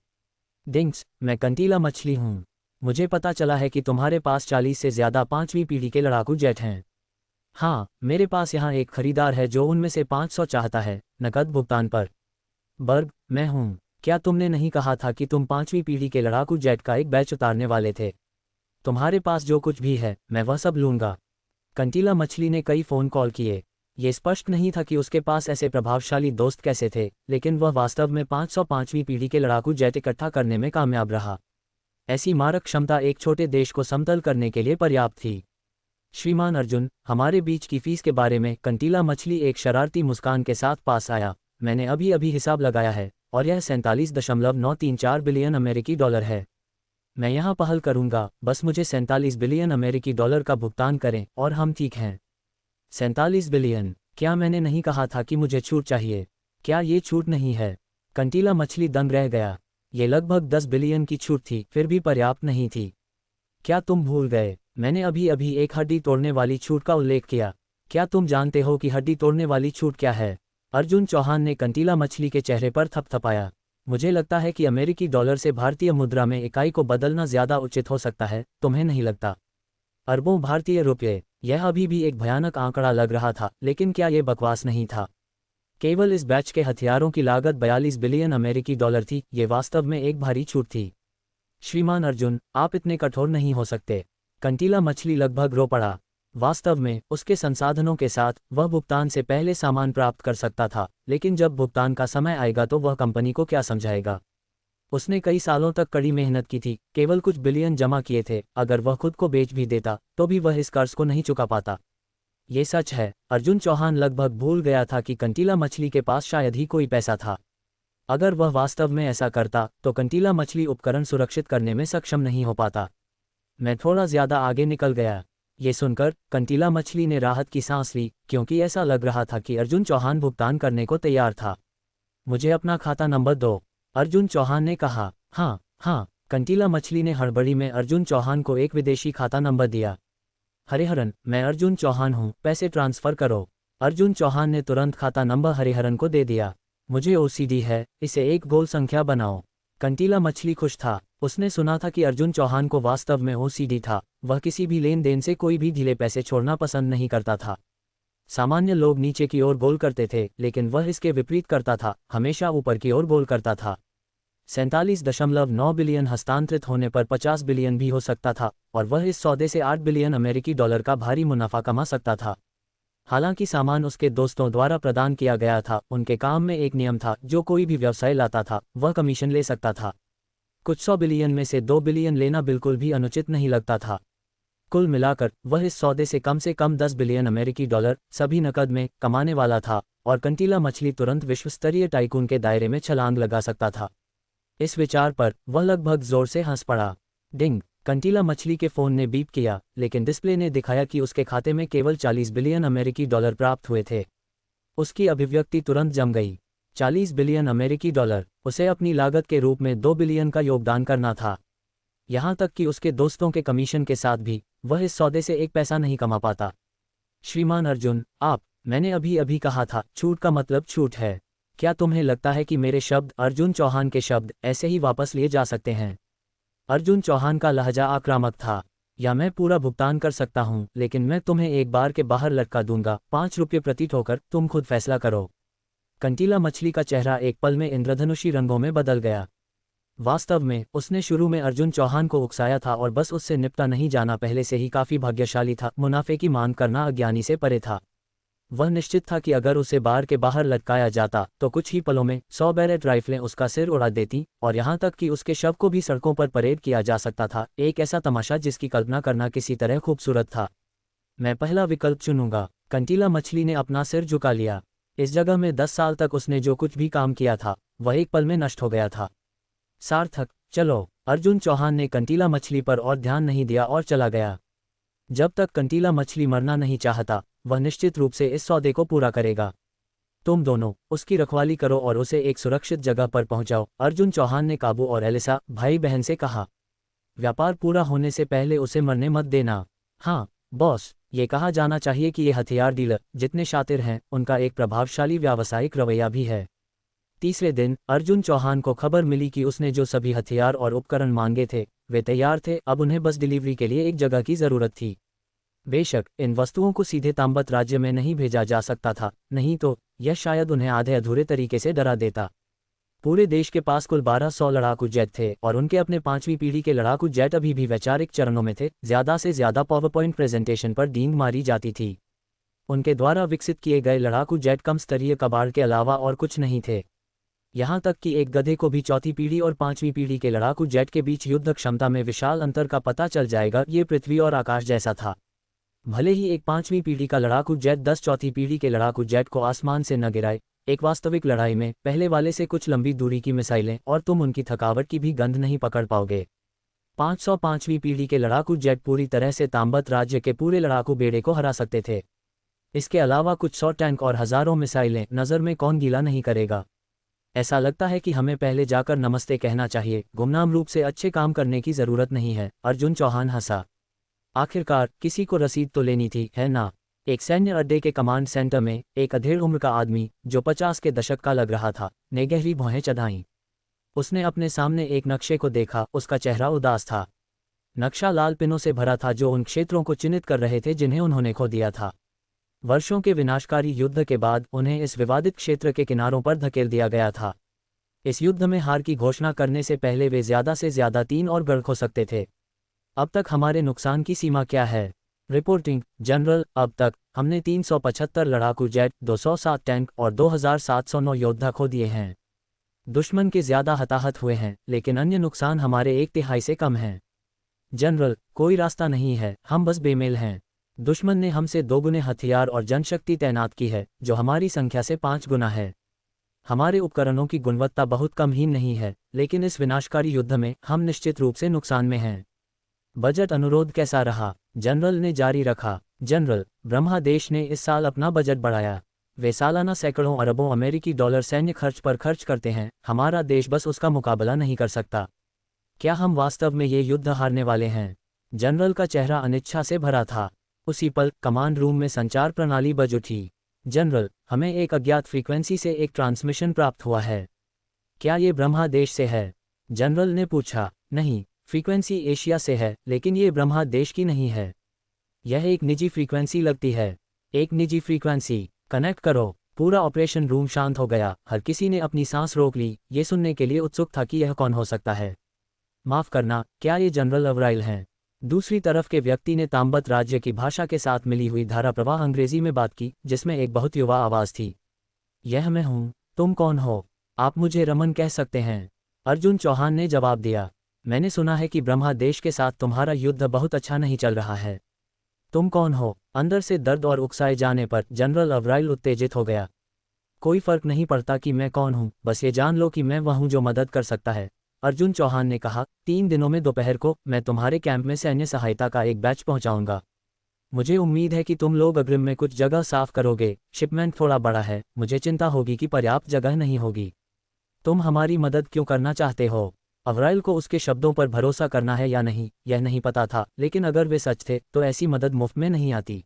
डिंक्स, मैं कंटीला मछली हूँ। मुझे पता चला है कि तुम्हारे पास 40 से ज़्यादा 5वीं पीढ़ी के लड़ाकू जेट हैं। हाँ, मेरे पास यहाँ एक खरीदार है जो उनमें से 500 चाहता है, नकद भुगतान पर। बर्ग, मैं हूँ। क्या तुमने नहीं कहा था कि तुम 5वीं पीढ़ी के लड़ाकू जेट का एक बैच उतारने वाले थे? तुम्हारे पास जो कुछ भी है, मैं वह सब लूँगा। कंटीला मछली ने कई फ़ोन कॉल किए। ये स्पष्ट नहीं था कि उसके पास ऐसे प्रभावशाली दोस्त कैसे थे, लेकिन वह वास्तव में 505वीं पीढ़ी के लड़ाकू जेट इकट्ठा करने में कामयाब रहा। ऐसी मारक क्षमता एक छोटे देश को समतल करने के लिए पर्याप्त थी। श्रीमान अर्जुन, हमारे बीच की फीस के बारे में? कंटीला मछली एक शरारती मुस्कान के साथ पास आया। मैंने अभी अभी हिसाब लगाया है, और यह 47.934 बिलियन अमेरिकी डॉलर है। मैं यहाँ पहल करूँगा, बस मुझे 47 बिलियन अमेरिकी डॉलर का भुगतान करें और हम ठीक हैं। 47 बिलियन? क्या मैंने नहीं कहा था कि मुझे छूट चाहिए? क्या ये छूट नहीं है? कंटीला मछली दंग रह गया। ये लगभग 10 बिलियन की छूट थी, फिर भी पर्याप्त नहीं थी। क्या तुम भूल गए? मैंने अभी अभी एक हड्डी तोड़ने वाली छूट का उल्लेख किया। क्या तुम जानते हो कि हड्डी तोड़ने वाली छूट क्या है? अर्जुन चौहान ने कंटीला मछली के चेहरे पर थपथपाया। मुझे लगता है कि अमेरिकी डॉलर से भारतीय मुद्रा में इकाई को बदलना ज़्यादा उचित हो सकता है, तुम्हें नहीं लगता? अरबों भारतीय रुपये, यह अभी भी एक भयानक आंकड़ा लग रहा था, लेकिन क्या ये बकवास नहीं था? केवल इस बैच के हथियारों की लागत 42 बिलियन अमेरिकी डॉलर थी। ये वास्तव में एक भारी छूट थी। श्रीमान अर्जुन, आप इतने कठोर नहीं हो सकते। कंटीला मछली लगभग रो पड़ा। वास्तव में, उसके संसाधनों के साथ, वह भुगतान से पहले सामान प्राप्त कर सकता था, लेकिन जब भुगतान का समय आएगा तो वह कंपनी को क्या समझाएगा? उसने कई सालों तक कड़ी मेहनत की थी, केवल कुछ बिलियन जमा किए थे। अगर वह खुद को बेच भी देता, तो भी वह इस कर्ज को नहीं चुका पाता। ये सच है। अर्जुन चौहान लगभग भूल गया था कि कंटीला मछली के पास शायद ही कोई पैसा था। अगर वह वास्तव में ऐसा करता, तो कंटीला मछली उपकरण सुरक्षित करने में सक्षम नहीं हो पाता। मैं थोड़ा ज़्यादा आगे निकल गया। ये सुनकर कंटीला मछली ने राहत की सांस ली, क्योंकि ऐसा लग रहा था कि अर्जुन चौहान भुगतान करने को तैयार था। मुझे अपना खाता नंबर दो, अर्जुन चौहान ने कहा। हाँ हाँ, कंटीला मछली ने हड़बड़ी में अर्जुन चौहान को एक विदेशी खाता नंबर दिया। हरिहरन, मैं अर्जुन चौहान हूँ, पैसे ट्रांसफ़र करो। अर्जुन चौहान ने तुरंत खाता नंबर हरिहरन को दे दिया। मुझे ओसीडी है, इसे एक गोल संख्या बनाओ। कंटीला मछली खुश था। उसने सुना था कि अर्जुन चौहान को वास्तव में ओसीडी था। वह किसी भी लेन देन से कोई भी ढीले पैसे छोड़ना पसंद नहीं करता था। सामान्य लोग नीचे की ओर गोल करते थे, लेकिन वह इसके विपरीत करता था, हमेशा ऊपर की ओर गोल करता था। 47.9 बिलियन हस्तांतरित होने पर 50 बिलियन भी हो सकता था, और वह इस सौदे से 8 बिलियन अमेरिकी डॉलर का भारी मुनाफा कमा सकता था। हालांकि सामान उसके दोस्तों द्वारा प्रदान किया गया था। उनके काम में एक नियम था, जो कोई भी व्यवसाय लाता था, वह कमीशन ले सकता था। कुछ 100 बिलियन में से 2 बिलियन लेना बिल्कुल भी अनुचित नहीं लगता था। कुल मिलाकर वह इस सौदे से कम 10 बिलियन अमेरिकी डॉलर, सभी नकद में, कमाने वाला था, और कंटीला मछली तुरंत विश्वस्तरीय टाइकून के दायरे में छलांग लगा सकता था। इस विचार पर वह लगभग जोर से हंस पड़ा। डिंग, कंटीला मछली के फ़ोन ने बीप किया, लेकिन डिस्प्ले ने दिखाया कि उसके खाते में केवल 40 बिलियन अमेरिकी डॉलर प्राप्त हुए थे। उसकी अभिव्यक्ति तुरंत जम गई। 40 बिलियन अमेरिकी डॉलर, उसे अपनी लागत के रूप में 2 बिलियन का योगदान करना था। यहाँ तक कि उसके दोस्तों के कमीशन के साथ भी वह इस सौदे से एक पैसा नहीं कमा पाता। श्रीमान अर्जुन, मैंने अभी अभी कहा था, छूट का मतलब छूट है। क्या तुम्हें लगता है कि मेरे शब्द, अर्जुन चौहान के शब्द, ऐसे ही वापस लिए जा सकते हैं? अर्जुन चौहान का लहजा आक्रामक था। या मैं पूरा भुगतान कर सकता हूँ, लेकिन मैं तुम्हें एक बार के बाहर लटका दूंगा, 5 रुपये प्रति ठोकर, तुम खुद फैसला करो। कंटीला मछली का चेहरा एक पल में इंद्रधनुषी रंगों में बदल गया। वास्तव में, उसने शुरू में अर्जुन चौहान को उकसाया था और बस उससे निपटा नहीं जाना पहले से ही काफ़ी भाग्यशाली था। मुनाफे की मांग करना अज्ञानी से परे था। वह निश्चित था कि अगर उसे बार के बाहर लटकाया जाता, तो कुछ ही पलों में 100 बैरेट राइफलें उसका सिर उड़ा देती, और यहाँ तक कि उसके शव को भी सड़कों पर परेड किया जा सकता था। एक ऐसा तमाशा जिसकी कल्पना करना किसी तरह खूबसूरत था। मैं पहला विकल्प चुनूंगा। कंटीला मछली ने अपना सिर झुका लिया। इस जगह में 10 साल तक उसने जो कुछ भी काम किया था वह एक पल में नष्ट हो गया था। सार्थक, चलो। अर्जुन चौहान ने कंटीला मछली पर और ध्यान नहीं दिया और चला गया। जब तक कंटीला मछली मरना नहीं चाहता वह निश्चित रूप से इस सौदे को पूरा करेगा। तुम दोनों उसकी रखवाली करो और उसे एक सुरक्षित जगह पर पहुंचाओ, अर्जुन चौहान ने काबू और एलिसा भाई बहन से कहा। व्यापार पूरा होने से पहले उसे मरने मत देना। हाँ बॉस, ये कहा जाना चाहिए कि ये हथियार डीलर जितने शातिर हैं उनका एक प्रभावशाली व्यावसायिक रवैया भी है। तीसरे दिन अर्जुन चौहान को खबर मिली कि उसने जो सभी हथियार और उपकरण मांगे थे वे तैयार थे, अब उन्हें बस डिलीवरी के लिए एक जगह की जरूरत थी। बेशक इन वस्तुओं को सीधे तांबत राज्य में नहीं भेजा जा सकता था, नहीं तो यह शायद उन्हें आधे अधूरे तरीके से डरा देता। पूरे देश के पास कुल 1200 लड़ाकू जेट थे और उनके अपने 5वीं पीढ़ी के लड़ाकू जेट अभी भी वैचारिक चरणों में थे। ज्यादा से ज्यादा पावरपॉइंट प्रेजेंटेशन पर डींग मारी जाती थी। उनके द्वारा विकसित किए गए लड़ाकू जेट कम स्तरीय कबाड़ के अलावा और कुछ नहीं थे। यहाँ तक कि एक गधे को भी चौथी पीढ़ी और 5वीं पीढ़ी के लड़ाकू जेट के बीच युद्ध क्षमता में विशाल अंतर का पता चल जाएगा। ये पृथ्वी और आकाश जैसा था। भले ही एक 5वीं पीढ़ी का लड़ाकू जेट 10 चौथी पीढ़ी के लड़ाकू जेट को आसमान से न गिराए, एक वास्तविक लड़ाई में पहले वाले से कुछ लंबी दूरी की मिसाइलें और तुम उनकी थकावट की भी गंध नहीं पकड़ पाओगे। 505वीं पीढ़ी के लड़ाकू जेट पूरी तरह से तांबत राज्य के पूरे लड़ाकू बेड़े को हरा सकते थे। इसके अलावा कुछ 100 टैंक और हजारों मिसाइलें, नज़र में कौन गीला नहीं करेगा। ऐसा लगता है कि हमें पहले जाकर नमस्ते कहना चाहिए, गुमनाम रूप से अच्छे काम करने की जरूरत नहीं है। अर्जुन चौहान हंसा। आखिरकार किसी को रसीद तो लेनी थी, है ना। एक सैन्य अड्डे के कमांड सेंटर में एक अधेड़ उम्र का आदमी जो 50 के दशक का लग रहा था ने गहरी भौहें चढ़ाईं। उसने अपने सामने एक नक्शे को देखा, उसका चेहरा उदास था। नक्शा लाल पिनों से भरा था जो उन क्षेत्रों को चिन्हित कर रहे थे जिन्हें उन्होंने खो दिया था। वर्षों के विनाशकारी युद्ध के बाद उन्हें इस विवादित क्षेत्र के किनारों पर धकेल दिया गया था। इस युद्ध में हार की घोषणा करने से पहले वे ज्यादा से ज्यादा 3 और गढ़ खो सकते थे। अब तक हमारे नुकसान की सीमा क्या है? रिपोर्टिंग जनरल, अब तक हमने 375 लड़ाकू जेट, 207 टैंक और 2709 योद्धा खो दिए हैं। दुश्मन के ज्यादा हताहत हुए हैं, लेकिन अन्य नुकसान हमारे 1/3 से कम हैं। जनरल, कोई रास्ता नहीं है, हम बस बेमेल हैं। दुश्मन ने हमसे 2 गुने हथियार और जनशक्ति तैनात की है, जो हमारी संख्या से 5 गुना है। हमारे उपकरणों की गुणवत्ता बहुत कम ही नहीं है, लेकिन इस विनाशकारी युद्ध में हम निश्चित रूप से नुकसान में हैं। बजट अनुरोध कैसा रहा? जनरल ने जारी रखा। जनरल, ब्रह्मा देश ने इस साल अपना बजट बढ़ाया। वे सालाना सैकड़ों अरबों अमेरिकी डॉलर सैन्य खर्च पर खर्च करते हैं। हमारा देश बस उसका मुकाबला नहीं कर सकता। क्या हम वास्तव में ये युद्ध हारने वाले हैं? जनरल का चेहरा अनिच्छा से भरा था। उसी पल कमांड रूम में संचार प्रणाली बज उठी। जनरल, हमें एक अज्ञात फ्रीक्वेंसी से एक ट्रांसमिशन प्राप्त हुआ है। क्या ये ब्रह्मा देश से है? जनरल ने पूछा। नहीं, फ्रीक्वेंसी एशिया से है, लेकिन ये ब्रह्मा देश की नहीं है। यह एक निजी फ्रीक्वेंसी लगती है। एक निजी फ्रीक्वेंसी? कनेक्ट करो। पूरा ऑपरेशन रूम शांत हो गया। हर किसी ने अपनी सांस रोक ली, ये सुनने के लिए उत्सुक था कि यह कौन हो सकता है। माफ करना, क्या ये जनरल अवराइल हैं? दूसरी तरफ के व्यक्ति ने तांबत राज्य की भाषा के साथ मिली हुई धारा प्रवाह अंग्रेजी में बात की, जिसमें एक बहुत युवा आवाज थी। यह मैं हूँ। तुम कौन हो? आप मुझे रमन कह सकते हैं, अर्जुन चौहान ने जवाब दिया। मैंने सुना है कि ब्रह्मा देश के साथ तुम्हारा युद्ध बहुत अच्छा नहीं चल रहा है। तुम कौन हो? अंदर से दर्द और उकसाए जाने पर जनरल अवराइल उत्तेजित हो गया। कोई फर्क नहीं पड़ता कि मैं कौन हूँ, बस ये जान लो कि मैं वह हूँ जो मदद कर सकता है, अर्जुन चौहान ने कहा। 3 दिनों में दोपहर को मैं तुम्हारे कैंप में सैन्य सहायता का एक बैच पहुंचाऊंगा। मुझे उम्मीद है कि तुम लोग अग्रिम में कुछ जगह साफ करोगे। शिपमेंट थोड़ा बड़ा है, मुझे चिंता होगी कि पर्याप्त जगह नहीं होगी। तुम हमारी मदद क्यों करना चाहते हो? अवराइल को उसके शब्दों पर भरोसा करना है या नहीं, यह नहीं पता था, लेकिन अगर वे सच थे तो ऐसी मदद मुफ्त में नहीं आती।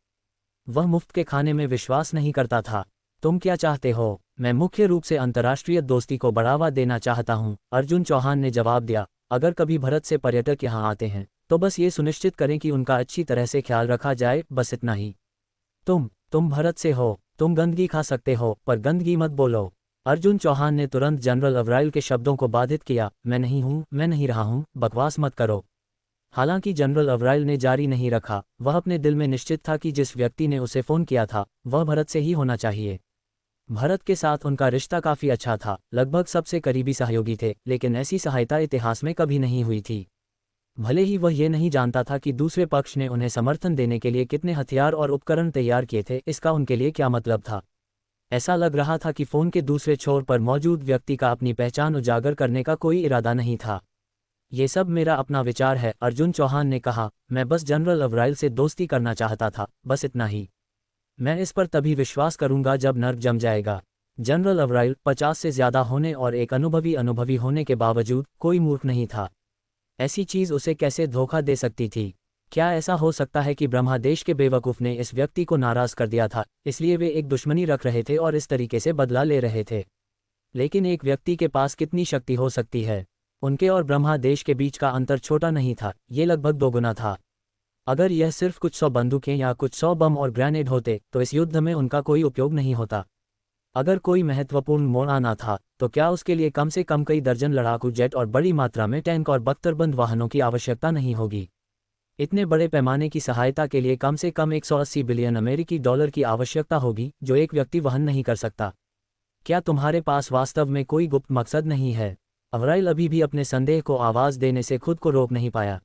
वह मुफ्त के खाने में विश्वास नहीं करता था। तुम क्या चाहते हो? मैं मुख्य रूप से अंतर्राष्ट्रीय दोस्ती को बढ़ावा देना चाहता हूं, अर्जुन चौहान ने जवाब दिया। अगर कभी भारत से पर्यटक यहां आते हैं तो बस ये सुनिश्चित करें कि उनका अच्छी तरह से ख्याल रखा जाए, बस इतना ही। तुम भारत से हो, तुम गंदगी खा सकते हो, पर गंदगी मत बोलो। अर्जुन चौहान ने तुरंत जनरल अवराइल के शब्दों को बाधित किया। मैं नहीं हूँ, मैं नहीं रहा हूँ, बकवास मत करो। हालांकि जनरल अवराइल ने जारी नहीं रखा। वह अपने दिल में निश्चित था कि जिस व्यक्ति ने उसे फोन किया था वह भारत से ही होना चाहिए। भारत के साथ उनका रिश्ता काफी अच्छा था, लगभग सबसे करीबी सहयोगी थे, लेकिन ऐसी सहायता इतिहास में कभी नहीं हुई थी। भले ही वह ये नहीं जानता था कि दूसरे पक्ष ने उन्हें समर्थन देने के लिए कितने हथियार और उपकरण तैयार किए थे, इसका उनके लिए क्या मतलब था। ऐसा लग रहा था कि फ़ोन के दूसरे छोर पर मौजूद व्यक्ति का अपनी पहचान उजागर करने का कोई इरादा नहीं था। ये सब मेरा अपना विचार है, अर्जुन चौहान ने कहा। मैं बस जनरल अवराइल से दोस्ती करना चाहता था, बस इतना ही। मैं इस पर तभी विश्वास करूंगा जब नर्क जम जाएगा। जनरल अवराइल 50 से ज़्यादा होने और एक अनुभवी होने के बावजूद कोई मूर्ख नहीं था। ऐसी चीज़ उसे कैसे धोखा दे सकती थी। क्या ऐसा हो सकता है कि ब्रह्मादेश के बेवकूफ़ ने इस व्यक्ति को नाराज़ कर दिया था, इसलिए वे एक दुश्मनी रख रहे थे और इस तरीके से बदला ले रहे थे। लेकिन एक व्यक्ति के पास कितनी शक्ति हो सकती है। उनके और ब्रह्मादेश के बीच का अंतर छोटा नहीं था, ये लगभग दोगुना था। अगर यह सिर्फ कुछ 100 बंदूकें या कुछ 100 बम और ग्रेनेड होते तो इस युद्ध में उनका कोई उपयोग नहीं होता। अगर कोई महत्वपूर्ण मोड़ आना था तो क्या उसके लिए कम से कम कई दर्जन लड़ाकू जेट और बड़ी मात्रा में टैंक और बख्तरबंद वाहनों की आवश्यकता नहीं होगी। इतने बड़े पैमाने की सहायता के लिए कम से कम 180 बिलियन अमेरिकी डॉलर की आवश्यकता होगी, जो एक व्यक्ति वहन नहीं कर सकता। क्या तुम्हारे पास वास्तव में कोई गुप्त मकसद नहीं है? अवराइल अभी भी अपने संदेह को आवाज़ देने से खुद को रोक नहीं पाया।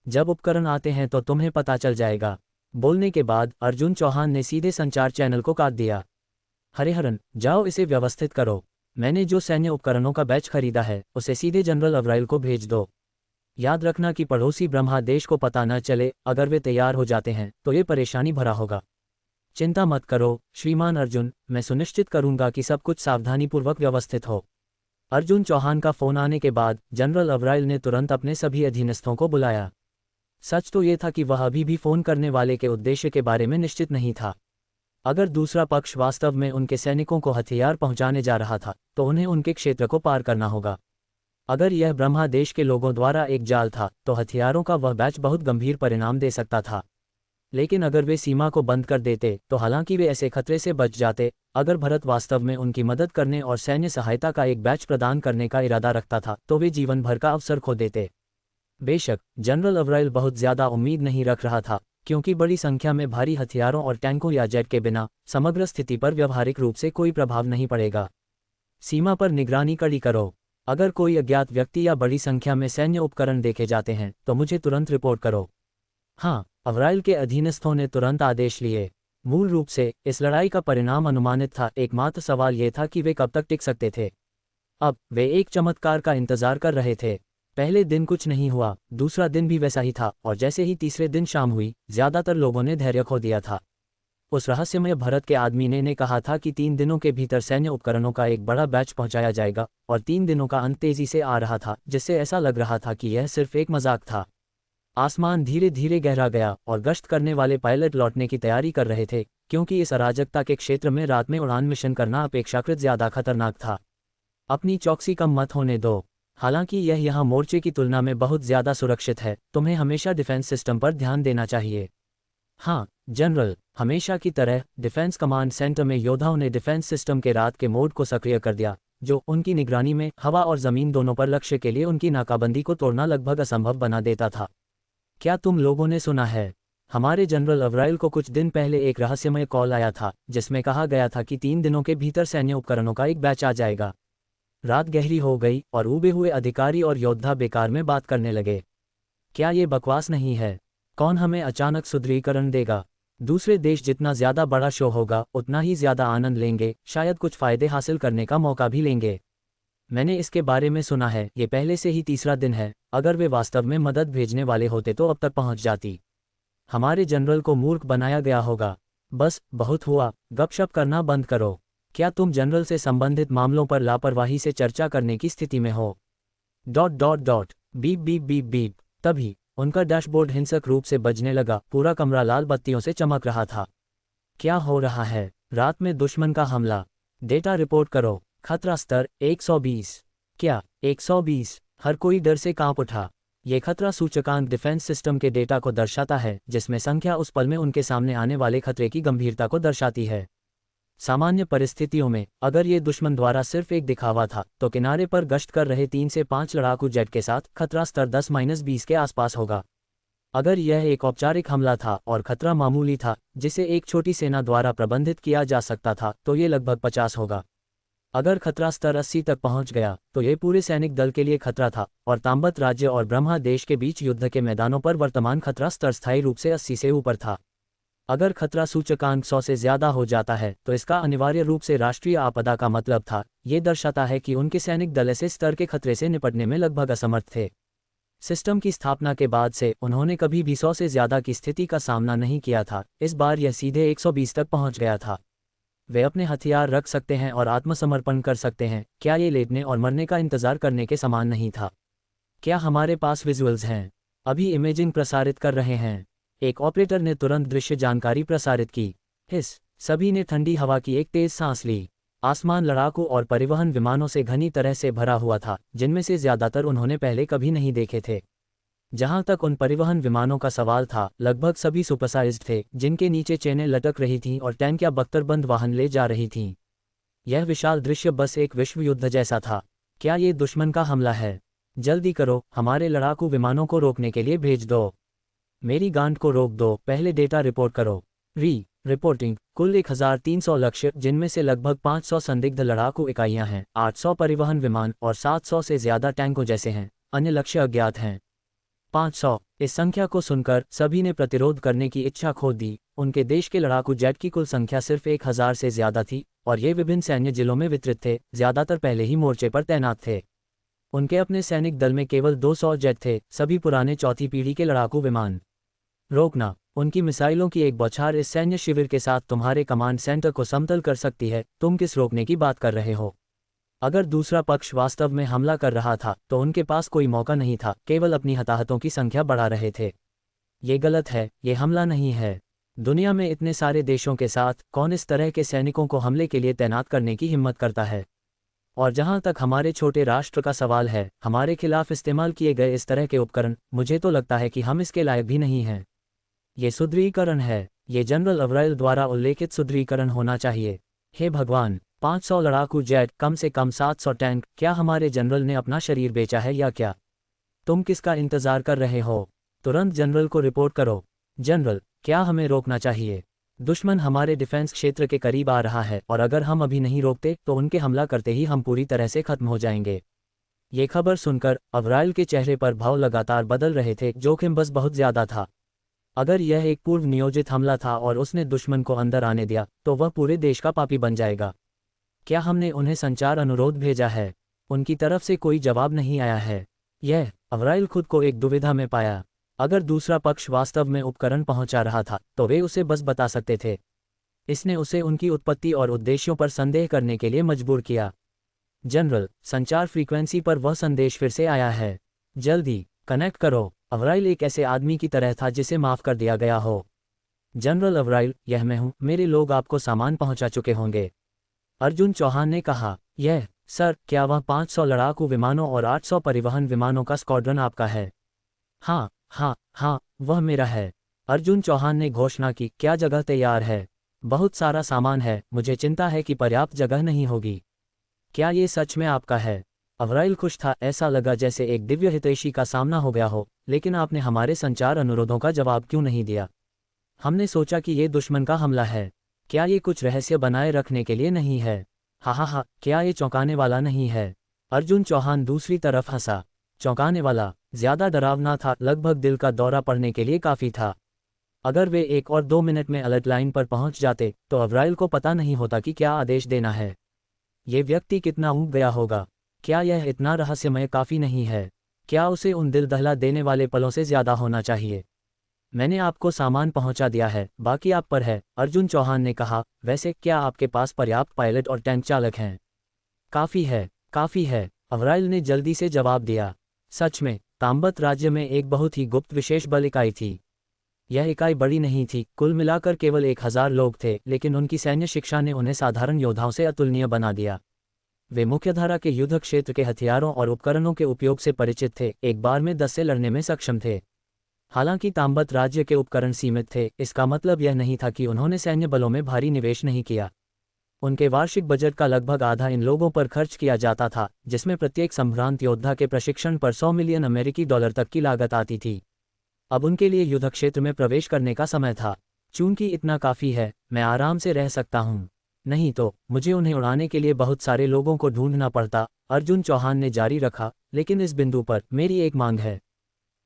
जब उपकरण आते हैं तो तुम्हें पता चल जाएगा। बोलने के बाद अर्जुन चौहान ने सीधे संचार चैनल को काट दिया। हरिहरन, जाओ इसे व्यवस्थित करो। मैंने जो सैन्य उपकरणों का बैच खरीदा है उसे सीधे जनरल अवराइल को भेज दो। याद रखना कि पड़ोसी ब्रह्मादेश को पता न चले। अगर वे तैयार हो जाते हैं तो ये परेशानी भरा होगा। चिंता मत करो श्रीमान अर्जुन, मैं सुनिश्चित करूंगा कि सब कुछ सावधानीपूर्वक व्यवस्थित हो। अर्जुन चौहान का फोन आने के बाद जनरल अवराइल ने तुरंत अपने सभी अधीनस्थों को बुलाया। सच तो ये था कि वह अभी भी फोन करने वाले के उद्देश्य के बारे में निश्चित नहीं था। अगर दूसरा पक्ष वास्तव में उनके सैनिकों को हथियार पहुंचाने जा रहा था तो उन्हें उनके क्षेत्र को पार करना होगा। अगर यह ब्रह्मादेश के लोगों द्वारा एक जाल था तो हथियारों का वह बैच बहुत गंभीर परिणाम दे सकता था। लेकिन अगर वे सीमा को बंद कर देते तो हालांकि वे ऐसे खतरे से बच जाते। अगर भारत वास्तव में उनकी मदद करने और सैन्य सहायता का एक बैच प्रदान करने का इरादा रखता था तो वे जीवन भर का अवसर खो देते। बेशक जनरल अवराइल बहुत ज़्यादा उम्मीद नहीं रख रहा था, क्योंकि बड़ी संख्या में भारी हथियारों और टैंकों या जेट के बिना समग्र स्थिति पर व्यवहारिक रूप से कोई प्रभाव नहीं पड़ेगा। सीमा पर निगरानी कड़ी करो। अगर कोई अज्ञात व्यक्ति या बड़ी संख्या में सैन्य उपकरण देखे जाते हैं तो मुझे तुरंत रिपोर्ट करो। हाँ, अवराइल के अधीनस्थों ने तुरंत आदेश लिए। मूल रूप से इस लड़ाई का परिणाम अनुमानित था, एकमात्र सवाल यह था कि वे कब तक टिक सकते थे। अब वे एक चमत्कार का इंतजार कर रहे थे। पहले दिन कुछ नहीं हुआ, दूसरा दिन भी वैसा ही था, और जैसे ही तीसरे दिन शाम हुई ज्यादातर लोगों ने धैर्य खो दिया था। उस रहस्यमय भारत के आदमी ने कहा था कि 3 दिनों के भीतर सैन्य उपकरणों का एक बड़ा बैच पहुंचाया जाएगा, और 3 दिनों का अंत तेजी से आ रहा था, जिससे ऐसा लग रहा था कि यह सिर्फ एक मजाक था। आसमान धीरे धीरे गहरा गया और गश्त करने वाले पायलट लौटने की तैयारी कर रहे थे, क्योंकि इस अराजकता के क्षेत्र में रात में उड़ान मिशन करना अपेक्षाकृत ज्यादा खतरनाक था। अपनी चौकसी कम मत होने दो। हालांकि यह यहाँ मोर्चे की तुलना में बहुत ज़्यादा सुरक्षित है, तुम्हें हमेशा डिफेंस सिस्टम पर ध्यान देना चाहिए। हाँ जनरल, हमेशा की तरह डिफेंस कमांड सेंटर में योद्धाओं ने डिफेंस सिस्टम के रात के मोड को सक्रिय कर दिया, जो उनकी निगरानी में हवा और ज़मीन दोनों पर लक्ष्य के लिए उनकी नाकाबंदी को तोड़ना लगभग असंभव बना देता था। क्या तुम लोगों ने सुना है? हमारे जनरल अवराइल को कुछ दिन पहले एक रहस्यमय कॉल आया था जिसमें कहा गया था कि 3 दिनों के भीतर सैन्य उपकरणों का एक बैच आ जाएगा। रात गहरी हो गई और उबे हुए अधिकारी और योद्धा बेकार में बात करने लगे। क्या ये बकवास नहीं है? कौन हमें अचानक सुदृढ़ीकरण देगा? दूसरे देश जितना ज़्यादा बड़ा शो होगा उतना ही ज़्यादा आनंद लेंगे, शायद कुछ फ़ायदे हासिल करने का मौका भी लेंगे। मैंने इसके बारे में सुना है, ये पहले से ही तीसरा दिन है। अगर वे वास्तव में मदद भेजने वाले होते तो अब तक पहुंच जाती। हमारे जनरल को मूर्ख बनाया गया होगा। बस बहुत हुआ, गपशप करना बंद करो। क्या तुम जनरल से संबंधित मामलों पर लापरवाही से चर्चा करने की स्थिति में हो? ... बीप बीप बीप बीप। तभी उनका डैशबोर्ड हिंसक रूप से बजने लगा। पूरा कमरा लाल बत्तियों से चमक रहा था। क्या हो रहा है? रात में दुश्मन का हमला। डेटा रिपोर्ट करो। खतरा स्तर 120। क्या 120? हर कोई डर से कांप उठा। ये खतरा सूचकांक डिफेंस सिस्टम के डेटा को दर्शाता है, जिसमें संख्या उस पल में उनके सामने आने वाले खतरे की गंभीरता को दर्शाती है। सामान्य परिस्थितियों में अगर ये दुश्मन द्वारा सिर्फ एक दिखावा था तो किनारे पर गश्त कर रहे 3 से 5 लड़ाकू जेट के साथ खतरा स्तर 10-20 के आसपास होगा। अगर यह एक औपचारिक हमला था और खतरा मामूली था जिसे एक छोटी सेना द्वारा प्रबंधित किया जा सकता था तो ये लगभग 50 होगा। अगर खतरा स्तर 80 तक पहुंच गया तो ये पूरे सैनिक दल के लिए खतरा था, और ताम्बत राज्य और ब्रह्मा देश के बीच युद्ध के मैदानों पर वर्तमान खतरा स्तर स्थायी रूप से 80 से ऊपर था। अगर खतरा सूचकांक 100 से ज्यादा हो जाता है तो इसका अनिवार्य रूप से राष्ट्रीय आपदा का मतलब था। ये दर्शाता है कि उनके सैनिक दल ऐसे स्तर के खतरे से निपटने में लगभग असमर्थ थे। सिस्टम की स्थापना के बाद से उन्होंने कभी भी 100 से ज्यादा की स्थिति का सामना नहीं किया था। इस बार यह सीधे 120 तक पहुंच गया था। वे अपने हथियार रख सकते हैं और आत्मसमर्पण कर सकते हैं। क्या ये लेटने और मरने का इंतजार करने के समान नहीं था? क्या हमारे पास विजुअल्स हैं? अभी इमेजिंग प्रसारित कर रहे हैं। एक ऑपरेटर ने तुरंत दृश्य जानकारी प्रसारित की। सभी ने ठंडी हवा की एक तेज सांस ली। आसमान लड़ाकू और परिवहन विमानों से घनी तरह से भरा हुआ था, जिनमें से ज्यादातर उन्होंने पहले कभी नहीं देखे थे। जहां तक उन परिवहन विमानों का सवाल था, लगभग सभी सुपरसाइज्ड थे, जिनके नीचे चेनें लटक रही थीं और टैंक या बख्तरबंद वाहन ले जा रही थीं। यह विशाल दृश्य बस एक विश्व युद्ध जैसा था। क्या ये दुश्मन का हमला है? जल्दी करो, हमारे लड़ाकू विमानों को रोकने के लिए भेज दो। मेरी गांड को रोक दो, पहले डेटा रिपोर्ट करो। रिपोर्टिंग। कुल 1300 लक्ष्य, जिनमें से लगभग 500 संदिग्ध लड़ाकू इकाइयां हैं, 800 परिवहन विमान और 700 से ज्यादा टैंकों जैसे हैं। अन्य लक्ष्य अज्ञात हैं। 500। इस संख्या को सुनकर सभी ने प्रतिरोध करने की इच्छा खो दी। उनके देश के लड़ाकू जेट की कुल संख्या सिर्फ 1000 से ज्यादा थी, और ये विभिन्न सैन्य जिलों में वितरित थे, ज्यादातर पहले ही मोर्चे पर तैनात थे। उनके अपने सैनिक दल में केवल 200 जेट थे, सभी पुराने चौथी पीढ़ी के लड़ाकू विमान। रोकना। उनकी मिसाइलों की एक बौछार इस सैन्य शिविर के साथ तुम्हारे कमांड सेंटर को समतल कर सकती है। तुम किस रोकने की बात कर रहे हो? अगर दूसरा पक्ष वास्तव में हमला कर रहा था तो उनके पास कोई मौका नहीं था, केवल अपनी हताहतों की संख्या बढ़ा रहे थे। ये गलत है, ये हमला नहीं है। दुनिया में इतने सारे देशों के साथ कौन इस तरह के सैनिकों को हमले के लिए तैनात करने की हिम्मत करता है? और जहां तक हमारे छोटे राष्ट्र का सवाल है, हमारे खिलाफ इस्तेमाल किए गए इस तरह के उपकरण, मुझे तो लगता है कि हम इसके लायक भी नहीं हैं। ये सुदृढ़ीकरण है। ये जनरल अवराइल द्वारा उल्लेखित सुदृढ़ीकरण होना चाहिए। हे भगवान, 500 लड़ाकू जेट, कम से कम 700 टैंक। क्या हमारे जनरल ने अपना शरीर बेचा है या क्या? तुम किसका इंतजार कर रहे हो? तुरंत जनरल को रिपोर्ट करो। जनरल, क्या हमें रोकना चाहिए? दुश्मन हमारे डिफेंस क्षेत्र के करीब आ रहा है, और अगर हम अभी नहीं रोकते तो उनके हमला करते ही हम पूरी तरह से खत्म हो जाएंगे। ये खबर सुनकर अवराइल के चेहरे पर भाव लगातार बदल रहे थे। जोखिम बस बहुत ज्यादा था। अगर यह एक पूर्व नियोजित हमला था और उसने दुश्मन को अंदर आने दिया, तो वह पूरे देश का पापी बन जाएगा। क्या हमने उन्हें संचार अनुरोध भेजा है? उनकी तरफ से कोई जवाब नहीं आया है। अवराइल खुद को एक दुविधा में पाया। अगर दूसरा पक्ष वास्तव में उपकरण पहुंचा रहा था तो वे उसे बस बता सकते थे। इसने उसे उनकी उत्पत्ति और उद्देश्यों पर संदेह करने के लिए मजबूर किया। जनरल, संचार फ्रीक्वेंसी पर वह संदेश फिर से आया है। जल्दी कनेक्ट करो। अवराइल एक ऐसे आदमी की तरह था जिसे माफ कर दिया गया हो। जनरल अवराइल, यह मैं हूं, मेरे लोग आपको सामान पहुंचा चुके होंगे। अर्जुन चौहान ने कहा। सर, क्या वह 500 लड़ाकू विमानों और 800 परिवहन विमानों का स्क्वाड्रन आपका है? हाँ, वह मेरा है। अर्जुन चौहान ने घोषणा की। क्या जगह तैयार है? बहुत सारा सामान है, मुझे चिंता है कि पर्याप्त जगह नहीं होगी। क्या ये सच में आपका है? अवराइल खुश था। ऐसा लगा जैसे एक दिव्य हितैषी का सामना हो गया हो। लेकिन आपने हमारे संचार अनुरोधों का जवाब क्यों नहीं दिया? हमने सोचा कि ये दुश्मन का हमला है। क्या ये कुछ रहस्य बनाए रखने के लिए नहीं है? हाँ, क्या ये चौंकाने वाला नहीं है? अर्जुन चौहान दूसरी तरफ हंसा। चौंकाने वाला? ज्यादा डरावना था, लगभग दिल का दौरा पड़ने के लिए काफी था। अगर वे 1 और 2 मिनट में अलर्ट लाइन पर पहुंच जाते तो अवराइल को पता नहीं होता कि क्या आदेश देना है। ये व्यक्ति कितना ऊब गया होगा। क्या यह इतना रहस्यमय काफी नहीं है? क्या उसे उन दिल दहला देने वाले पलों से ज्यादा होना चाहिए? मैंने आपको सामान पहुंचा दिया है, बाकी आप पर है, अर्जुन चौहान ने कहा। वैसे क्या आपके पास पर्याप्त पायलट और टैंक चालक हैं? काफी है, अवराइल ने जल्दी से जवाब दिया। सच में, ताम्बत राज्य में एक बहुत ही गुप्त विशेष बल इकाई थी। यह इकाई बड़ी नहीं थी, कुल मिलाकर केवल 1000 लोग थे, लेकिन उनकी सैन्य शिक्षा ने उन्हें साधारण योद्धाओं से अतुलनीय बना दिया। वे मुख्यधारा के युद्ध क्षेत्र के हथियारों और उपकरणों के उपयोग से परिचित थे, एक बार में 10 से लड़ने में सक्षम थे। हालांकि ताम्बत राज्य के उपकरण सीमित थे, इसका मतलब यह नहीं था कि उन्होंने सैन्य बलों में भारी निवेश नहीं किया। उनके वार्षिक बजट का लगभग आधा इन लोगों पर खर्च किया जाता था, जिसमें प्रत्येक संभ्रांत योद्धा के प्रशिक्षण पर 100 मिलियन अमेरिकी डॉलर तक की लागत आती थी। अब उनके लिए युद्ध क्षेत्र में प्रवेश करने का समय था। चूंकि इतना काफी है, मैं आराम से रह सकता हूं। नहीं तो मुझे उन्हें उड़ाने के लिए बहुत सारे लोगों को ढूंढना पड़ता, अर्जुन चौहान ने जारी रखा। लेकिन इस बिंदु पर मेरी एक मांग है,